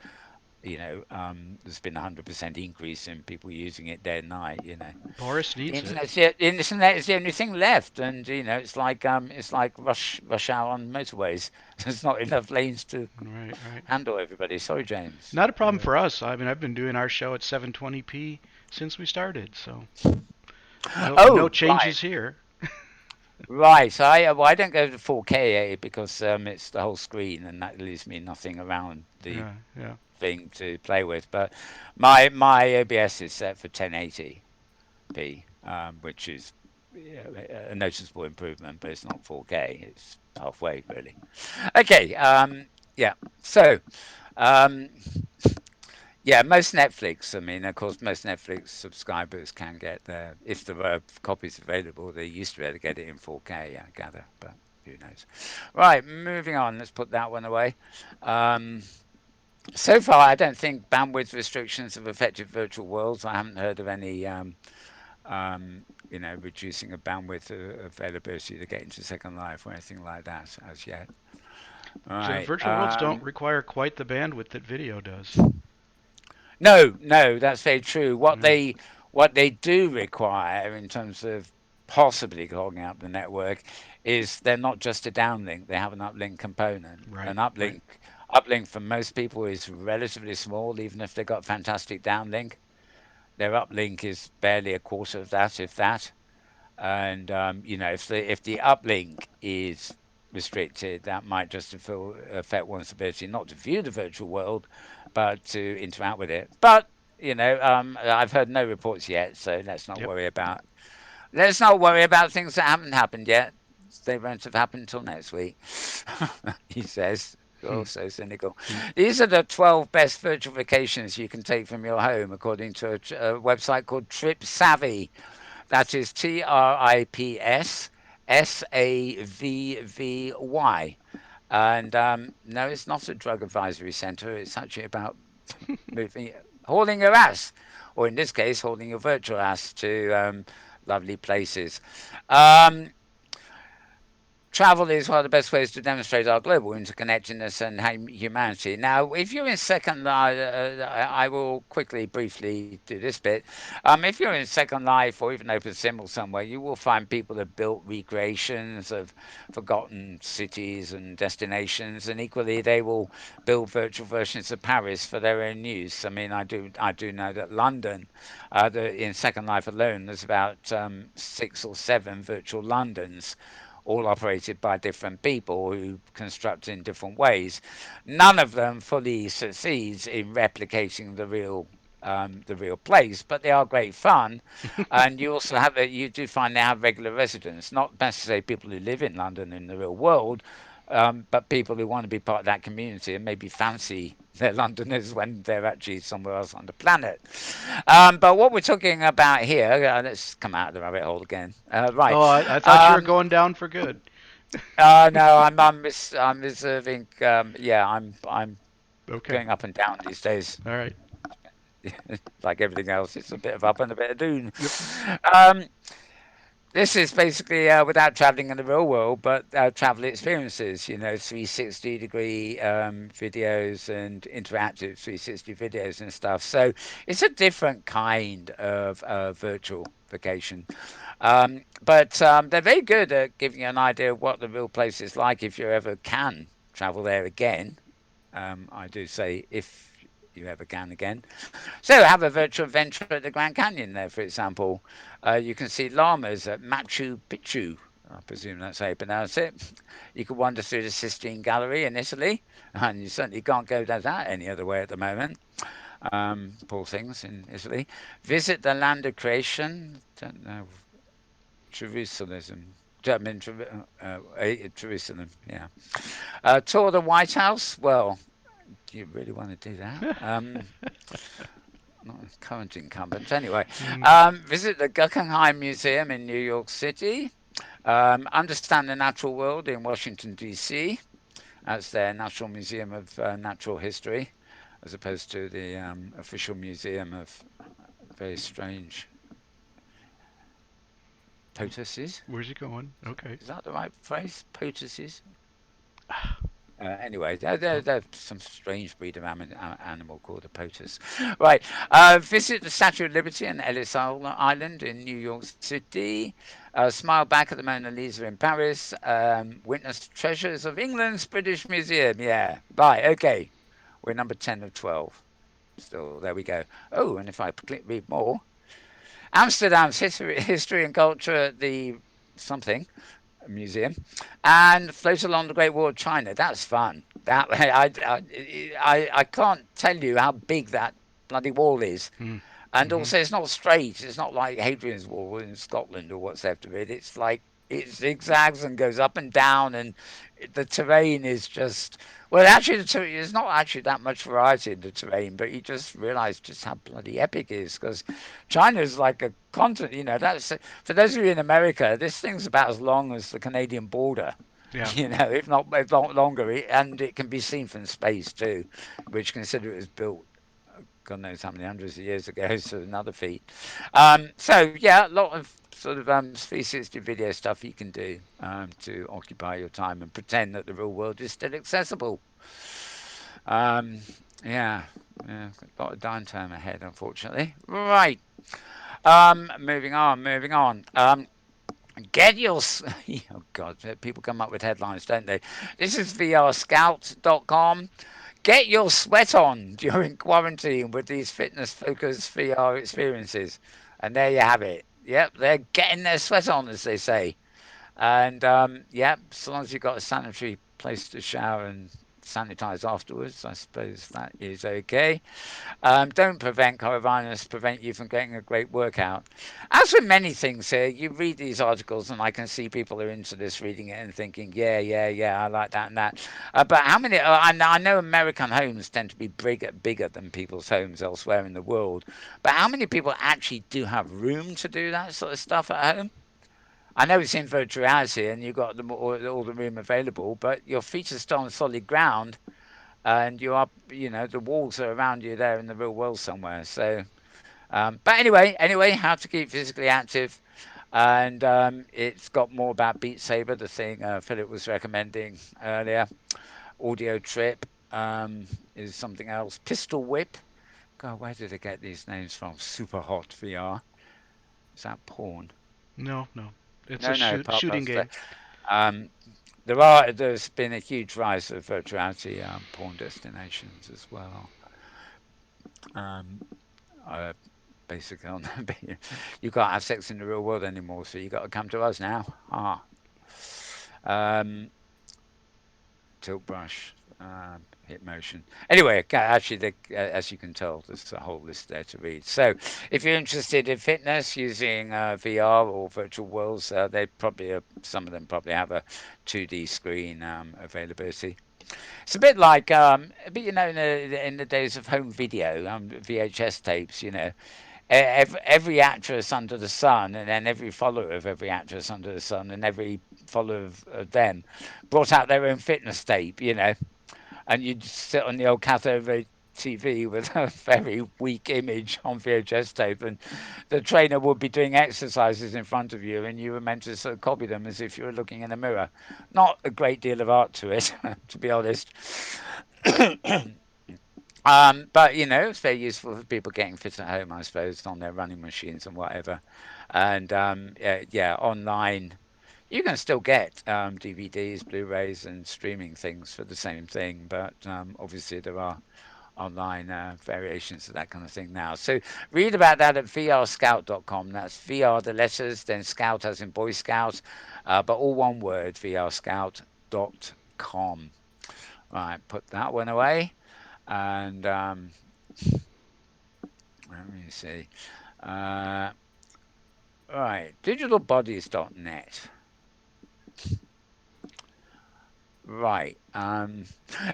there's been 100% increase in people using it day and night. Boris The needs it. internet is the only thing left, and it's like rush hour on motorways. There's not enough lanes to Right, right. handle everybody. Sorry, James. Not a problem for us. I mean, I've been doing our show at 720p since we started, so no Oh, right. changes here. Right. So I don't go to 4K because it's the whole screen, and that leaves me nothing around the Yeah, yeah. thing to play with. But my OBS is set for 1080p, which is, yeah, a noticeable improvement, but it's not 4K. It's halfway really. Okay. Yeah. So, um, yeah, most Netflix. I mean, of course, most Netflix subscribers can get their, if there were copies available, they used to be able to get it in 4K, I gather, but who knows. Right, moving on. Let's put that one away. Um, so far, I don't think bandwidth restrictions have affected virtual worlds. I haven't heard of any, reducing of bandwidth availability to get into Second Life or anything like that as yet. So Right. virtual worlds don't require quite the bandwidth that video does. No, no, that's very true. What Yeah. they what they do require in terms of possibly clogging up the network is they're not just a downlink, they have an uplink component. Right, An right. uplink for most people is relatively small, even if they've got fantastic downlink. Their uplink is barely a quarter of that, if that. And if the uplink is restricted, that might just affect one's ability not to view the virtual world, but to interact with it. But I've heard no reports yet, so Yep. let's not worry about things that haven't happened yet. They won't have happened until next week, he says. Hmm. Oh, so cynical. Hmm. These are the 12 best virtual vacations you can take from your home, according to a website called Trip Savvy. That is TripSavvy. And no, it's not a drug advisory center. It's actually about moving, hauling your ass, or in this case, hauling your virtual ass to lovely places. Um, Travel is one of the best ways to demonstrate our global interconnectedness and humanity. Now, if you're in Second Life, I will quickly, briefly do this bit. If you're in Second Life or even Open Sim or somewhere, you will find people have built recreations of forgotten cities and destinations, and equally, they will build virtual versions of Paris for their own use. I mean, I do know that London, in Second Life alone, there's about 6 or 7 virtual Londons, all operated by different people who construct in different ways. None of them fully succeeds in replicating the real place, but they are great fun. And you also you do find they have regular residents, not necessarily people who live in London in the real world, but people who want to be part of that community and maybe fancy their Londoners when they're actually somewhere else on the planet. But what we're talking about here, let's come out of the rabbit hole again. Right. Oh, I thought you were Um, going down for good. no, I'm reserving. Yeah, I'm Okay. going up and down these days, All right. like everything else. It's a bit of up and a bit of down. Yep. Um, this is basically without traveling in the real world, but travel experiences. 360-degree videos and interactive 360 videos and stuff. So it's a different kind of virtual vacation. But they're very good at giving you an idea of what the real place is like if you ever can travel there again. I do say if you ever can again. So have a virtual adventure at the Grand Canyon there, for example. You can see llamas at Machu Picchu. I presume that's how you pronounce it. You could wander through the Sistine Gallery in Italy, and you certainly can't go to that any other way at the moment. Poor things in Italy. Visit the land of creation. Don't know. Jerusalem. I mean, Jerusalem, yeah. Tour the White House. Well, do you really want to do that? Not a current incumbent. Anyway, Mm. visit the Guggenheim Museum in New York City. Understand the natural world in Washington, D.C. That's their National Museum of Natural History, as opposed to the official museum of very strange potuses. Where's he going? Okay. Is that the right phrase? Potuses? Anyway, they're some strange breed of animal called a POTUS. Right. Visit the Statue of Liberty and Ellis Island in New York City. Smile back at the Mona Lisa in Paris. Witness treasures of England's British Museum. Yeah. Right. Okay. We're number 10 of 12. Still, there we go. Oh, and if I click read more, Amsterdam's history and culture at the something museum, and float along the Great Wall of China. That's fun. That I can't tell you how big that bloody wall is. Mm. And Mm-hmm. also, it's not straight. It's not like Hadrian's Wall in Scotland or what's left of it. It's like it zigzags and goes up and down, and the terrain is just. Well, actually, there's not actually that much variety in the terrain, but you just realise just how bloody epic it is because China is like a continent. You know, that's for those of you in America. This thing's about as long as the Canadian border. Yeah. You know, if not longer, and it can be seen from space too, which consider it was built God knows how many hundreds of years ago, so another feat. So yeah, a lot of sort of 360 video stuff you can do to occupy your time and pretend that the real world is still accessible. Um, yeah, yeah, a lot of downtime ahead, unfortunately. Right. Moving on, moving on. Get your oh god, people come up with headlines, don't they? This is vrscout.com. Get your sweat on during quarantine with these fitness focused VR experiences. And there you have it. Yep, they're getting their sweat on, as they say. And yep, so long as you've got a sanitary place to shower and sanitize afterwards, I suppose that is okay. Don't prevent coronavirus prevent you from getting a great workout. As with many things here, you read these articles, and I can see people are into this, reading it and thinking, yeah, yeah, yeah, I like that and that. But how many? I know American homes tend to be bigger than people's homes elsewhere in the world. But how many people actually do have room to do that sort of stuff at home? I know it's in virtual reality and you've got all the room available, but your feet are still on solid ground and you are, you know, the walls are around you there in the real world somewhere. So, but anyway, how to keep physically active, and it's got more about Beat Saber, the thing Philip was recommending earlier. Audio Trip is something else. Pistol Whip. God, where did they get these names from? Super Hot VR. Is that porn? No, no. It's a No, no, shooting that's game. um, there's been a huge rise of virtuality porn destinations as well. Um, uh, basically, on you can't have sex in the real world anymore, so you got to come to us now. Um, Tilt brush, hit motion. Anyway, actually, as you can tell, there's a whole list there to read. So, if you're interested in fitness using VR or virtual worlds, they probably some of them probably have a 2D screen availability. It's a bit like, but you know, in the days of home video, VHS tapes, you know, every actress under the sun, and then every follower of every actress under the sun, and every follower of them brought out their own fitness tape, you know, and you'd sit on the old cathode TV with a very weak image on VHS tape, and the trainer would be doing exercises in front of you, and you were meant to sort of copy them as if you were looking in a mirror. Not a great deal of art to it, to be honest. But you know, it's very useful for people getting fit at home, I suppose, on their running machines and whatever. And yeah, yeah, online, you can still get DVDs, Blu-rays, and streaming things for the same thing. But obviously, there are online variations of that kind of thing now. So read about that at vrscout.com. That's VR, the letters, then Scout as in Boy Scout, but all one word, vrscout.com. Right, put that one away. And let me see. Uh, right, digitalbodies.net. Right.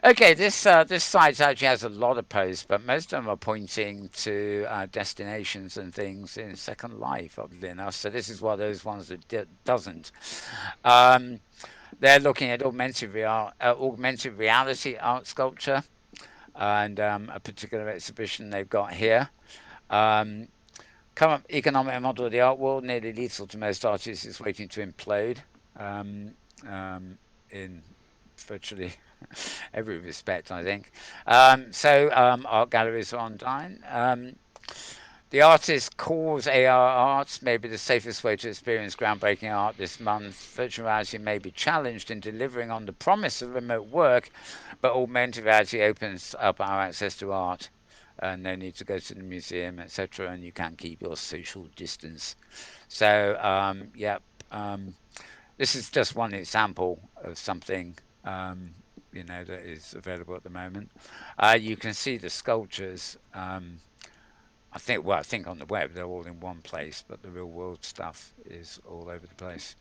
Okay. This site actually has a lot of posts, but most of them are pointing to destinations and things in Second Life, oddly enough. So this is one of those ones that doesn't. Um, they're looking at augmented reality art sculpture and a particular exhibition they've got here. Um, Current economic model of the art world, nearly lethal to most artists, is waiting to implode. Um, in virtually every respect, I think. Art galleries are online. The artist calls AR art may be the safest way to experience groundbreaking art this month. Virtual reality may be challenged in delivering on the promise of remote work, but augmented reality opens up our access to art. No need to go to the museum, etc., and you can keep your social distance. So, um, this is just one example of something that is available at the moment. You can see the sculptures. I think on the web they're all in one place, but the real world stuff is all over the place.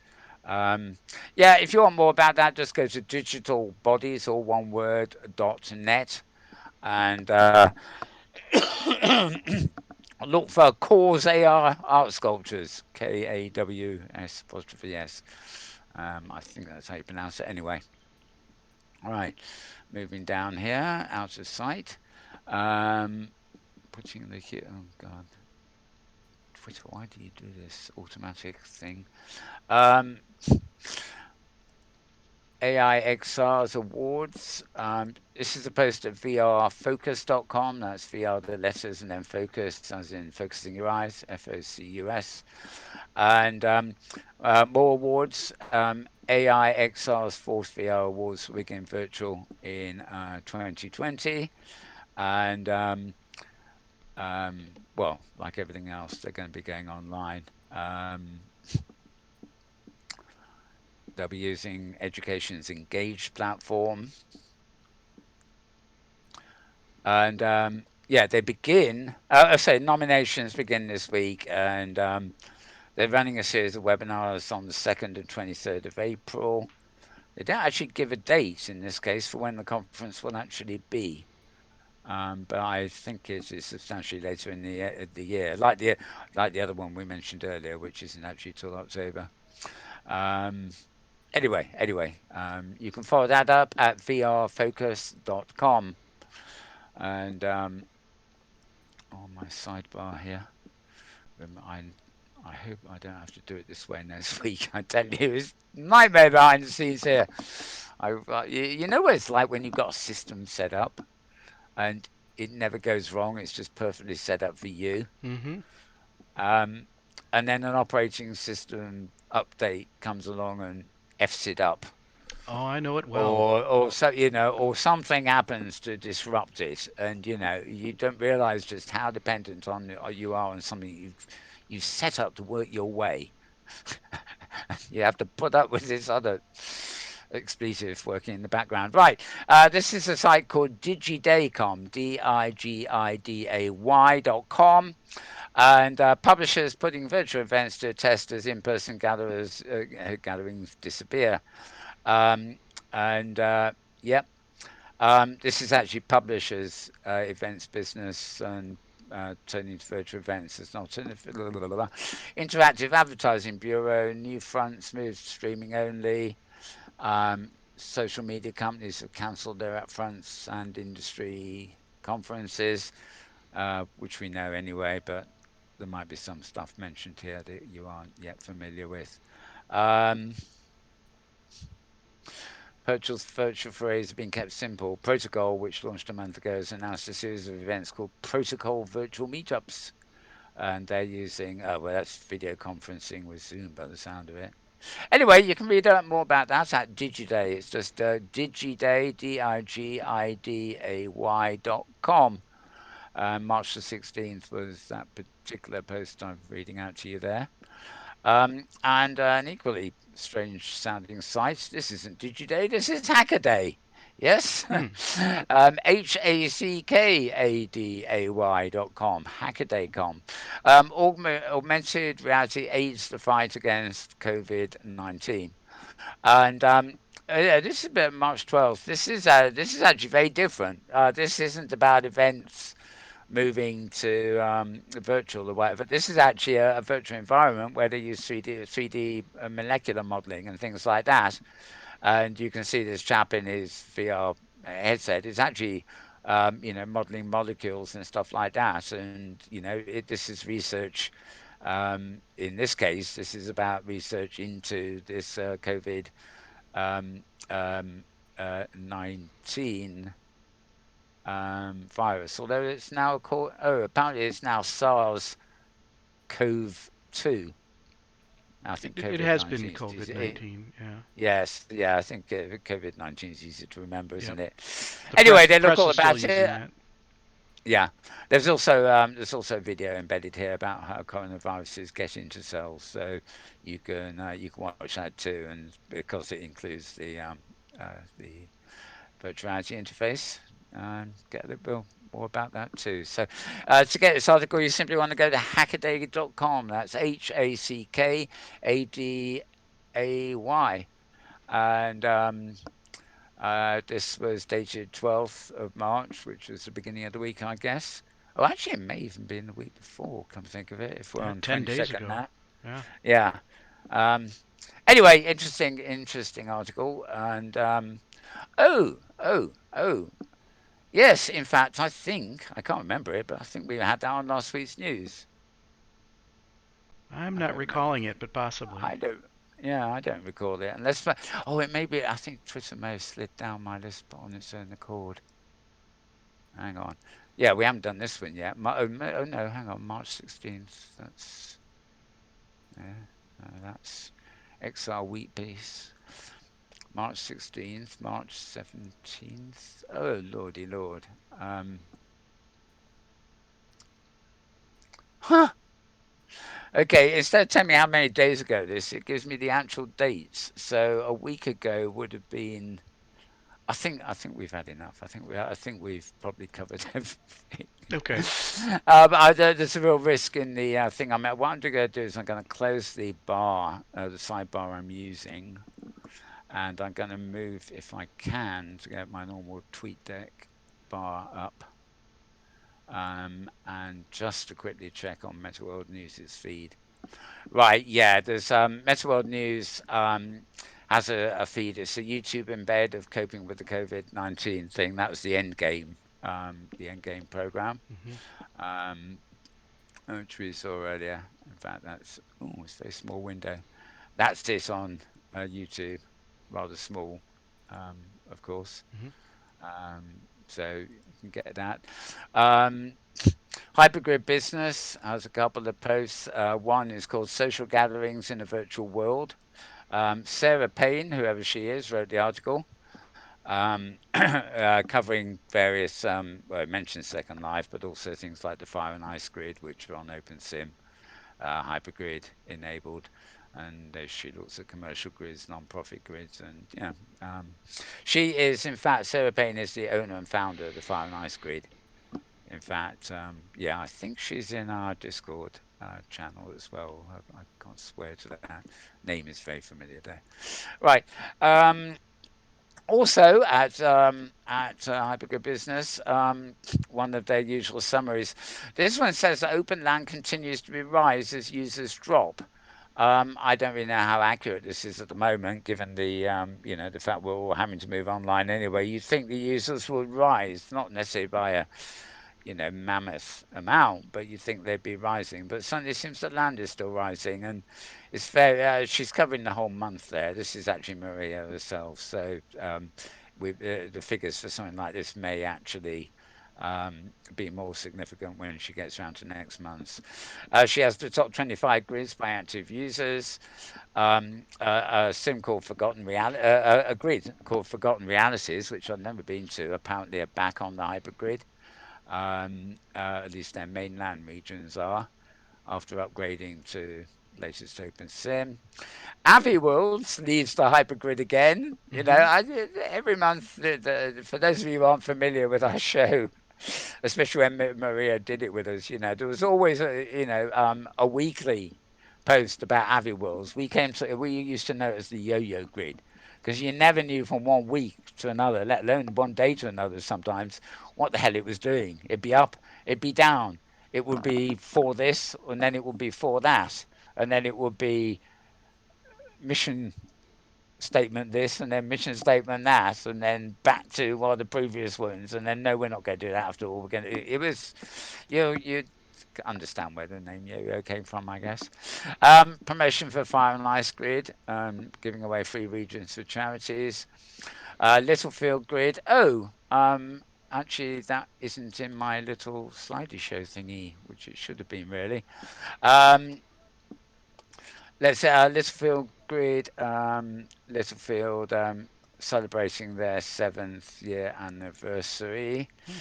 Um, yeah, if you want more about that, just go to digitalbodies, all one word, .net, and look for Cause AR art sculptures, KAWS apostrophe S. I think that's how you pronounce it anyway. All right, moving down here, out of sight. Um, putting the here. Oh God, Twitter, why do you do this automatic thing? Um, AI XR's awards. This is a post at vrfocus.com. That's VR, the letters, and then focus, as in focusing your eyes, FOCUS. And more awards. AI XR's fourth VR awards will begin virtual in 2020. And well, like everything else, they're going to be going online. They'll be using Education's Engaged platform. And yeah, they begin, I say nominations begin this week. And they're running a series of webinars on the 2nd and 23rd of April. They don't actually give a date in this case for when the conference will actually be. But I think it is substantially later in the year, like the other one we mentioned earlier, which isn't actually till October. Um, anyway, you can follow that up at vrfocus.com. And on my sidebar here, I I hope I don't have to do it this way next week. I tell you, it's nightmare behind the scenes here. You know what it's like when you've got a system set up and it never goes wrong. It's just perfectly set up for you. Mm-hmm. Um, and then an operating system update comes along and f's it up, Oh, I know it well. or something happens to disrupt it, and you don't realize just how dependent on you are on something you've set up to work your way. You have to put up with this other expletive working in the background. Right. This is a site called Digidaycom, Digiday.com. And publishers putting virtual events to a test as in-person gatherings disappear. Um, and yep, this is actually publishers' events business and turning to virtual events as an alternative. Blah, blah, blah, blah. Interactive Advertising Bureau, New Fronts moved streaming only. Social media companies have cancelled their upfronts and industry conferences, which we know anyway, but there might be some stuff mentioned here that you aren't yet familiar with. Um, Virtual Forays have been kept simple. Protocol, which launched a month ago, has announced a series of events called Protocol Virtual Meetups. And they're using, oh, well, that's video conferencing with Zoom by the sound of it. Anyway, you can read more about that at Digiday. It's just Digiday, Digiday.com. March the 16th was that particular post I'm reading out to you there. And an equally strange sounding site. This isn't Digiday, this is Hackaday. Yes? Hmm. HACKADAY.com, Hackaday.com. Augmented reality aids the fight against COVID 19. And yeah, this is about March 12th. This is actually very different. This isn't about events moving to virtual or whatever. This is actually a virtual environment where they use 3D molecular modeling and things like that. And you can see this chap in his VR headset is actually, modeling molecules and stuff like that. And this is research. In this case, this is about research into this COVID um, um, 19 virus, although it's now called, oh, apparently it's now SARS-CoV-2. I think It has been COVID-19 is easy. COVID-19. Yeah. Yes, yeah, I think COVID-19 is easy to remember, isn't Yep. it? The Anyway, press the they look press all is still about using it. that. Yeah, there's also video embedded here about how coronaviruses get into cells, so you can watch that too, and because it includes the virtual reality interface, get a little bit more about that too. So to get this article, you simply want to go to hackaday.com. That's HACKADAY, and this was dated 12th of March, which was the beginning of the week, I guess. Oh, actually, it may even be in the week before, come to think of it, if we're on 10 days 22nd ago. now. Yeah. Yeah. Um, anyway, interesting article. And oh. Yes, in fact, I can't remember it, but I think we had that on last week's news. I'm I not don't remember. recalling it, but possibly. I don't, yeah, I don't recall it. Oh, it may be, I think Twitter may have slid down my list on its own accord. Hang on. Yeah, we haven't done this one yet. Oh no, hang on. March 16th. Yeah, that's XR Wheat Piece. March 16th, March 17th. Oh, lordy lord. Huh. Okay, instead of telling me how many days ago it gives me the actual dates. So a week ago would have been. I think we've had enough. I think we've probably covered everything. Okay. There's a real risk in the thing. What I'm going to do is I'm going to close the sidebar I'm using, and I'm going to move, if I can, to get my normal TweetDeck bar up, and just to quickly check on Metaworld News' feed. Right, yeah, there's Metaworld News has a feed. It's a YouTube embed of coping with the COVID-19 thing. That was the end game program, Hmm. um, which we saw earlier. In fact, it's a very small window. That's it on YouTube, rather small, of course. Hmm. So you can get that. Um, Hypergrid Business has a couple of posts. One is called Social Gatherings in a Virtual World. Sarah Payne, whoever she is, wrote the article, covering various, well, it mentions Second Life, but also things like the Fire and Ice Grid, which are on OpenSim, Hypergrid enabled. And she looks at commercial grids, non-profit grids, and yeah, she is, in fact, Sarah Payne is the owner and founder of the Fire and Ice Grid. In fact, yeah, I think she's in our Discord channel as well. I can't swear to that. Name is very familiar there. Right. Um, Also at Hypergood Business, one of their usual summaries. This one says that open land continues to be rise as users drop. I don't really know how accurate this is at the moment, given the fact we're all having to move online anyway. You'd think the users would rise, not necessarily by a mammoth amount, but you think they'd be rising. But suddenly it seems that land is still rising, and it's fair. She's covering the whole month there. This is actually Maria herself, so the figures for something like this may actually be more significant when she gets around to next month. She has the top 25 grids by active users. A sim called Forgotten Reality, a grid called Forgotten Realities, which I've never been to. Apparently, are back on the hypergrid. At least their mainland regions are, after upgrading to latest OpenSim. Avi Worlds leaves the hypergrid again. Hmm. Every month, for those of you who aren't familiar with our show, especially when Maria did it with us, there was always a weekly post about Avi Worlds. We used to know it as the yo-yo grid because you never knew from one week to another, let alone one day to another sometimes, what the hell it was doing. It'd be up, it'd be down. It would be for this, and then it would be for that, and then it would be mission statement this and then mission statement that and then back to one of the previous ones and then no, we're not going to do that after all. We're going to. It was, you understand where the name Yo-Yo came from, I guess. Promotion for Fire and Ice Grid, giving away free regions for charities. Littlefield grid. Oh, actually, that isn't in my little slidey show thingy, which it should have been really. Um, let's say Littlefield grid. Littlefield celebrating their 7th year anniversary. Hmm.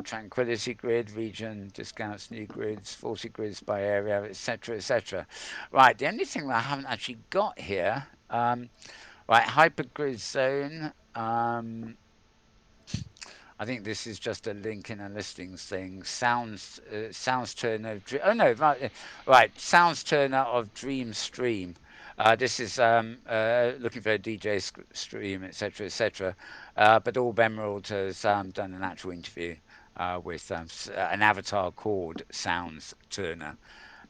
Tranquility grid, region, discounts, new grids, 40 grids by area, etc., etc. Right, the only thing that I haven't actually got here, right, hypergrid zone. I think this is just a link in a listings thing. Sounds turner of oh no, right, sounds turner of Dream Stream. This is looking for a DJ stream, etc., etc. But All Emerald has done an actual interview with an avatar called Sounds Turner,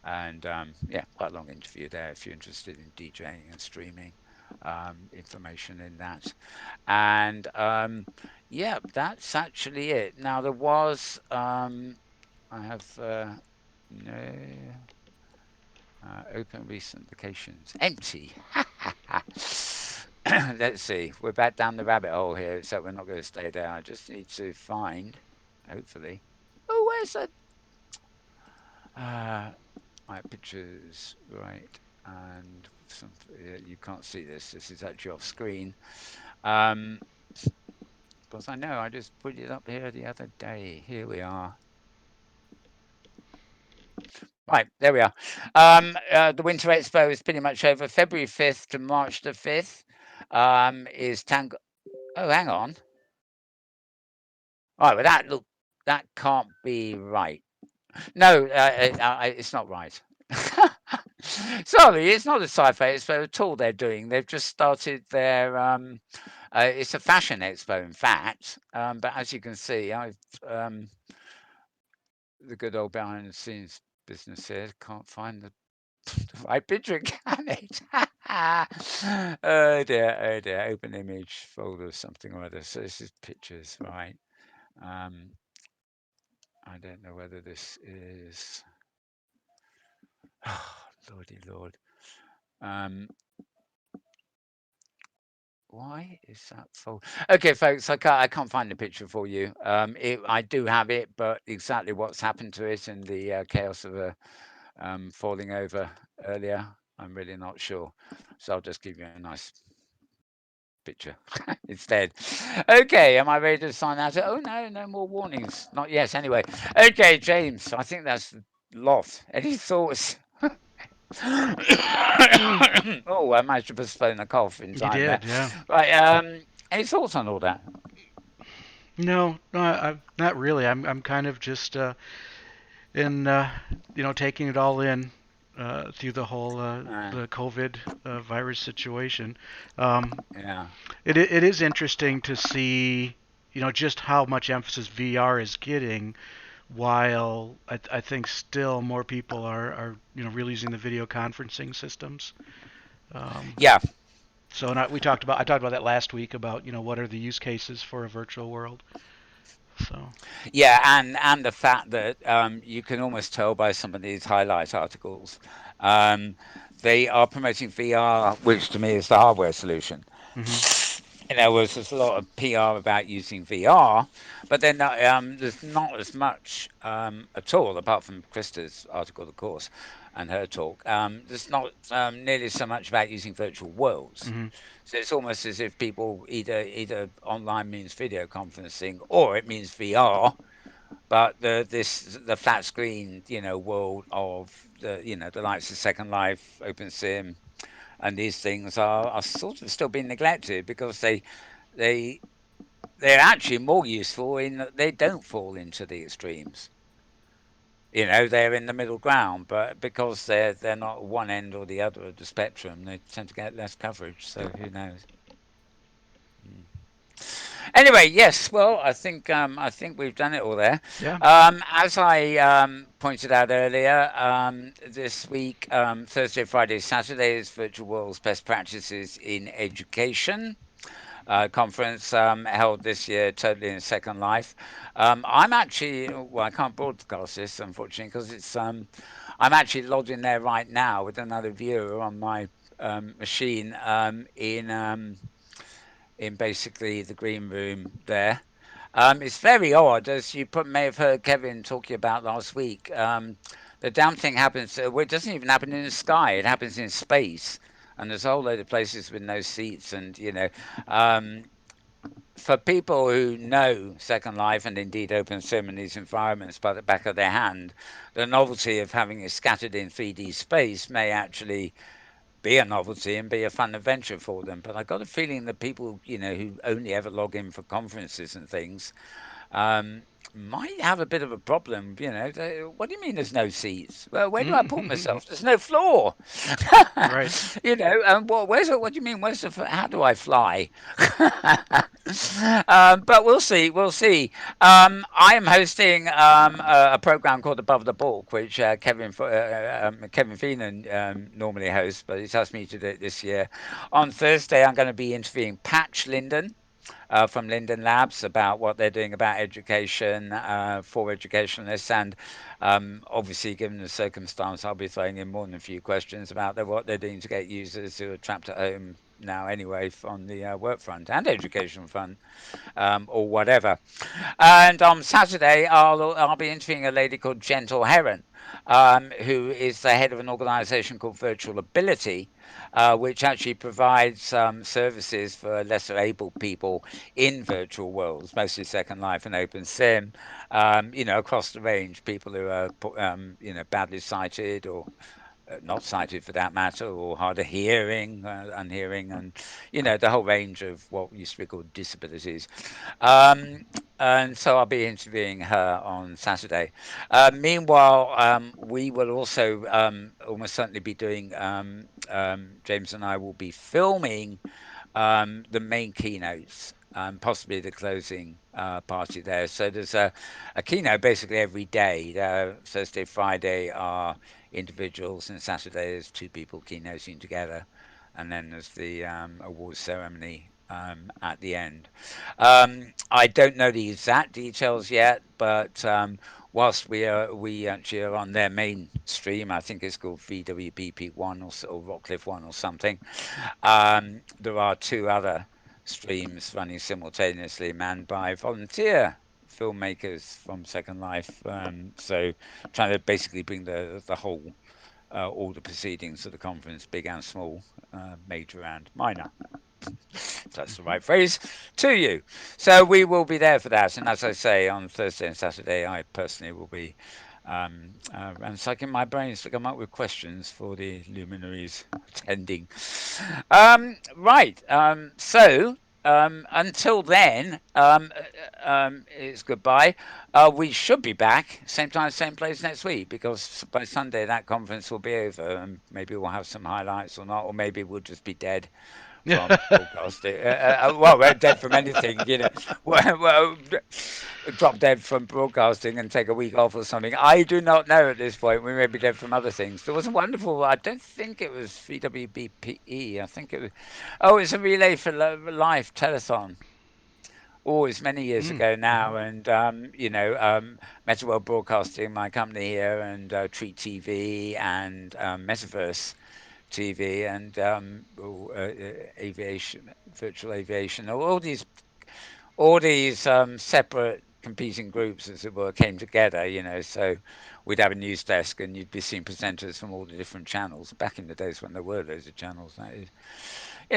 and yeah, quite a long interview there if you're interested in DJing and streaming. Information in that. And yeah, that's actually it. Now there was I have no open recent locations empty. Let's see. We're back down the rabbit hole here, so we're not going to stay there. I just need to find, hopefully. Oh, where's that? Uh, my pictures, right? And some, you can't see this. This is actually off screen. Um, because I know I just put it up here the other day. Here we are. Right, there we are. The Winter Expo is pretty much over. February 5th to March the 5th is Tango. Oh, hang on. All right, well, that can't be right. No, it's not right. Sorry, it's not a sci-fi expo at all. They're doing. They've just started their. It's a fashion expo, in fact. But as you can see, I've the good old behind the scenes business here. Can't find the right picture, can it? Oh dear, oh dear. Open image folder, something or other. So this is pictures, right? Um, I don't know whether this is. Oh, lordy lord. Um, why is that folder? Okay, folks, I can't find the picture for you. I do have it, but exactly what's happened to it and the chaos of falling over earlier, I'm really not sure. So I'll just give you a nice picture instead. Okay, am I ready to sign out? Oh no, no more warnings. Not yet. Anyway, okay, James. I think that's a lot. Any thoughts? Oh, I managed to postpone a cough in You time there. did, yeah. Right. Any thoughts on all that? No, no, not really. I'm kind of just in taking it all in through the whole the COVID virus situation. Um, Yeah. it is interesting to see just how much emphasis VR is getting, while I think still more people are really using the video conferencing systems. Um, Yeah. so and I talked about that last week about what are the use cases for a virtual world. So. Yeah, and the fact that you can almost tell by some of these highlight articles, um, they are promoting VR, which to me is the hardware solution. Hmm. In other words, there's a lot of PR about using VR, but then there's not as much at all, apart from Krista's article, of course, and her talk. There's not nearly so much about using virtual worlds. Hmm. So it's almost as if people either online means video conferencing or it means VR, but the flat screen world of the likes of Second Life, OpenSim, and these things are sort of still being neglected because they they're actually more useful in that they don't fall into the extremes. They're in the middle ground, but because they're not one end or the other of the spectrum, they tend to get less coverage. So who knows? Mm. Anyway, yes. Well, I think we've done it all there. Yeah. As I pointed out earlier, this week, Thursday, Friday, Saturday is Virtual World's Best Practices in Education conference held this year, totally in Second Life. I'm actually, well, I can't broadcast this unfortunately because I'm actually logged in there right now with another viewer on my machine in basically the green room there. It's very odd, as you may have heard Kevin talking about last week. The damn thing happens, well, it doesn't even happen in the sky, it happens in space. And there's a whole load of places with no seats. And, um, for people who know Second Life and indeed open sim in these environments by the back of their hand, the novelty of having it scattered in 3D space may actually be a novelty and be a fun adventure for them. But I got a feeling that people, who only ever log in for conferences and things, um, might have a bit of a problem. What do you mean there's no seats? Well, where do I put myself? There's no floor. Right. Where's it? What do you mean? How do I fly? But we'll see. We'll see. I am hosting a program called Above the Balk, which Kevin Feenan normally hosts, but he's asked me to do it this year. On Thursday, I'm going to be interviewing Patch Linden from Linden Labs about what they're doing about education for educationalists. And obviously, given the circumstance, I'll be throwing in more than a few questions about what they're doing to get users who are trapped at home now anyway on the work front and education front, or whatever. And on Saturday, I'll be interviewing a lady called Gentle Heron, who is the head of an organisation called Virtual Ability, which actually provides services for lesser able people in virtual worlds, mostly Second Life and Open Sim, across the range, people who are badly sighted or not sighted for that matter, or hard of hearing, unhearing, and the whole range of what used to be called disabilities. Um, and so I'll be interviewing her on Saturday. Meanwhile, we will also almost certainly be doing. James and I will be filming the main keynotes, possibly the closing party there. So there's a keynote basically every day. Thursday, Friday are individuals, and Saturday is two people keynoting together. And then there's the awards ceremony at the end. I don't know the exact details yet, but whilst we actually are on their main stream, I think it's called VWBP1 or Rockcliffe 1 or something. There are two other streams running simultaneously, manned by volunteer filmmakers from Second Life. So trying to basically bring the whole all the proceedings of the conference, big and small, major and minor, if that's the Hmm. right phrase, to you. So we will be there for that. And as I say, on Thursday and Saturday, I personally will be ransacking my brains to come up with questions for the luminaries attending. Right. Until then, it's goodbye. We should be back same time, same place next week because by Sunday that conference will be over, and maybe we'll have some highlights or not, or maybe we'll just be dead from broadcasting. Well, we're dead from anything, well, drop dead from broadcasting and take a week off or something. I do not know at this point. We may be dead from other things. There was a wonderful, I don't think it was VWBPE. I think it was, oh, it's a Relay for Life telethon. Oh, it's many years Mm. ago Hmm. now, and Metaworld Broadcasting, my company here, and Treat TV, and Metaverse TV, and aviation, virtual aviation, all these separate competing groups, as it were, came together. So we'd have a news desk, and you'd be seeing presenters from all the different channels. Back in the days when there were loads of channels, that is,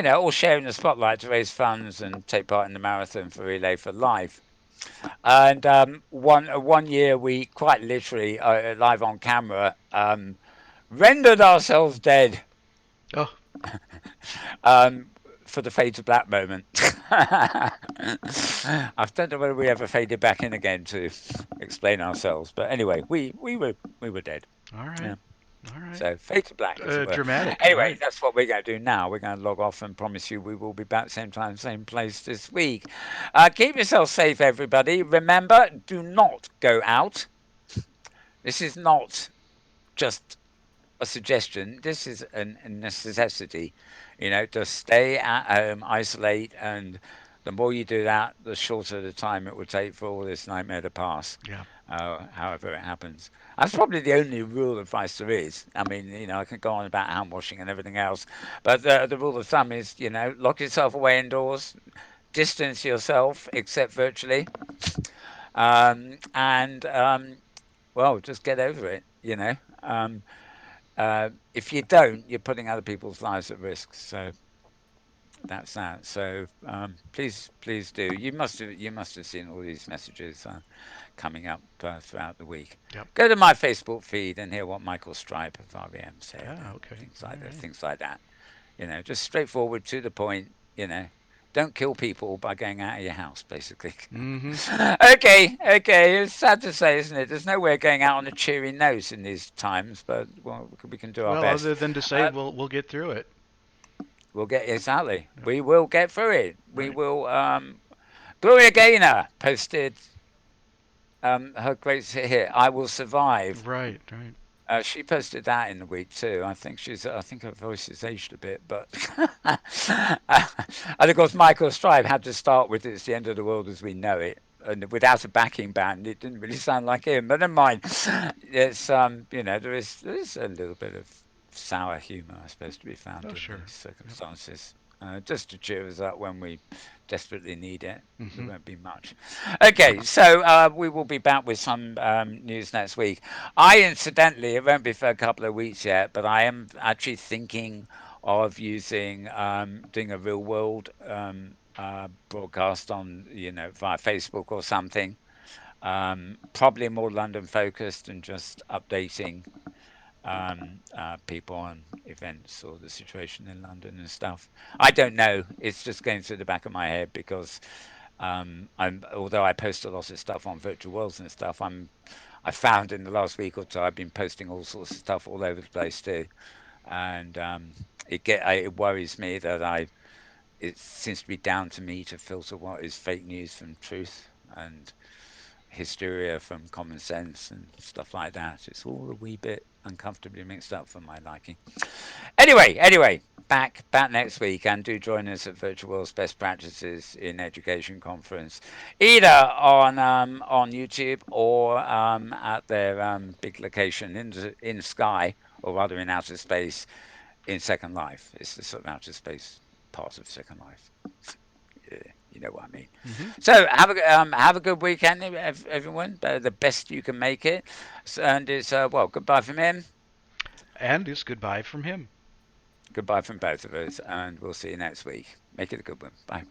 all sharing the spotlight to raise funds and take part in the marathon for Relay for Life. And one year, we quite literally live on camera rendered ourselves dead Oh, um, for the fade to black moment. I don't know whether we ever faded back in again to explain ourselves, but anyway, we were dead. all right. Yeah. All right. So fade to black, as it were. Dramatic. All Anyway, right. that's what we're going to do now. We're going to log off and promise you we will be back same time, same place this week. Keep yourself safe, everybody. Remember, do not go out. This is not just a suggestion. This is a necessity. Just stay at home, isolate, and the more you do that, the shorter the time it will take for all this nightmare to pass. Yeah. However it happens. That's probably the only rule of advice there is. I mean, I can go on about hand washing and everything else, but the rule of thumb is, lock yourself away indoors, distance yourself, except virtually, and well, just get over it. Um, if you don't, you're putting other people's lives at risk. So that's that. So please do. You must have seen all these messages coming up throughout the week. Yep. Go to my Facebook feed and hear what Michael Stripe of REM said Ah, and okay. things All like that. right. Things like that. Just straightforward to the point. Don't kill people by going out of your house, basically. Mm-hmm. Okay. It's sad to say, isn't it? There's no way of going out on a cheery note in these times, but well, we can do our Well, best. other than to say Uh, we'll get through it. we'll get exactly. Yep. We will get through it. We Right. will. Gloria Gaynor posted her great hit, "I Will Survive." Right. Right. She posted that in the week too. I think her voice has aged a bit, but and of course Michael Strive had to start with "It's the End of the World as We Know It," and without a backing band, it didn't really sound like him. But never mind. It's there is a little bit of sour humour, I suppose, to be found Oh, in these sure. Yep. circumstances, just to cheer us up when we desperately need it. There Mm-hmm. won't be much. Okay, so we will be back with some news next week. I incidentally, it won't be for a couple of weeks yet, but I am actually thinking of doing a real world broadcast on, via Facebook or something. Probably more London focused and just updating people on events or the situation in London and stuff. I don't know. It's just going through the back of my head because although I post a lot of stuff on virtual worlds and stuff, I found in the last week or two I've been posting all sorts of stuff all over the place too, and it worries me that it seems to be down to me to filter what is fake news from truth and hysteria from common sense and stuff like that. It's all a wee bit uncomfortably mixed up for my liking. Anyway, back next week, and do join us at Virtual World's Best Practices in Education conference, either on YouTube or at their big location in Sky, or rather in outer space in Second Life. It's the sort of outer space part of Second Life. Yeah, you know what I mean. Mm-hmm. So have a good weekend, everyone. The best you can make it. And it's well, goodbye from him. And it's goodbye from him. Goodbye from both of us, and we'll see you next week. Make it a good one. Bye.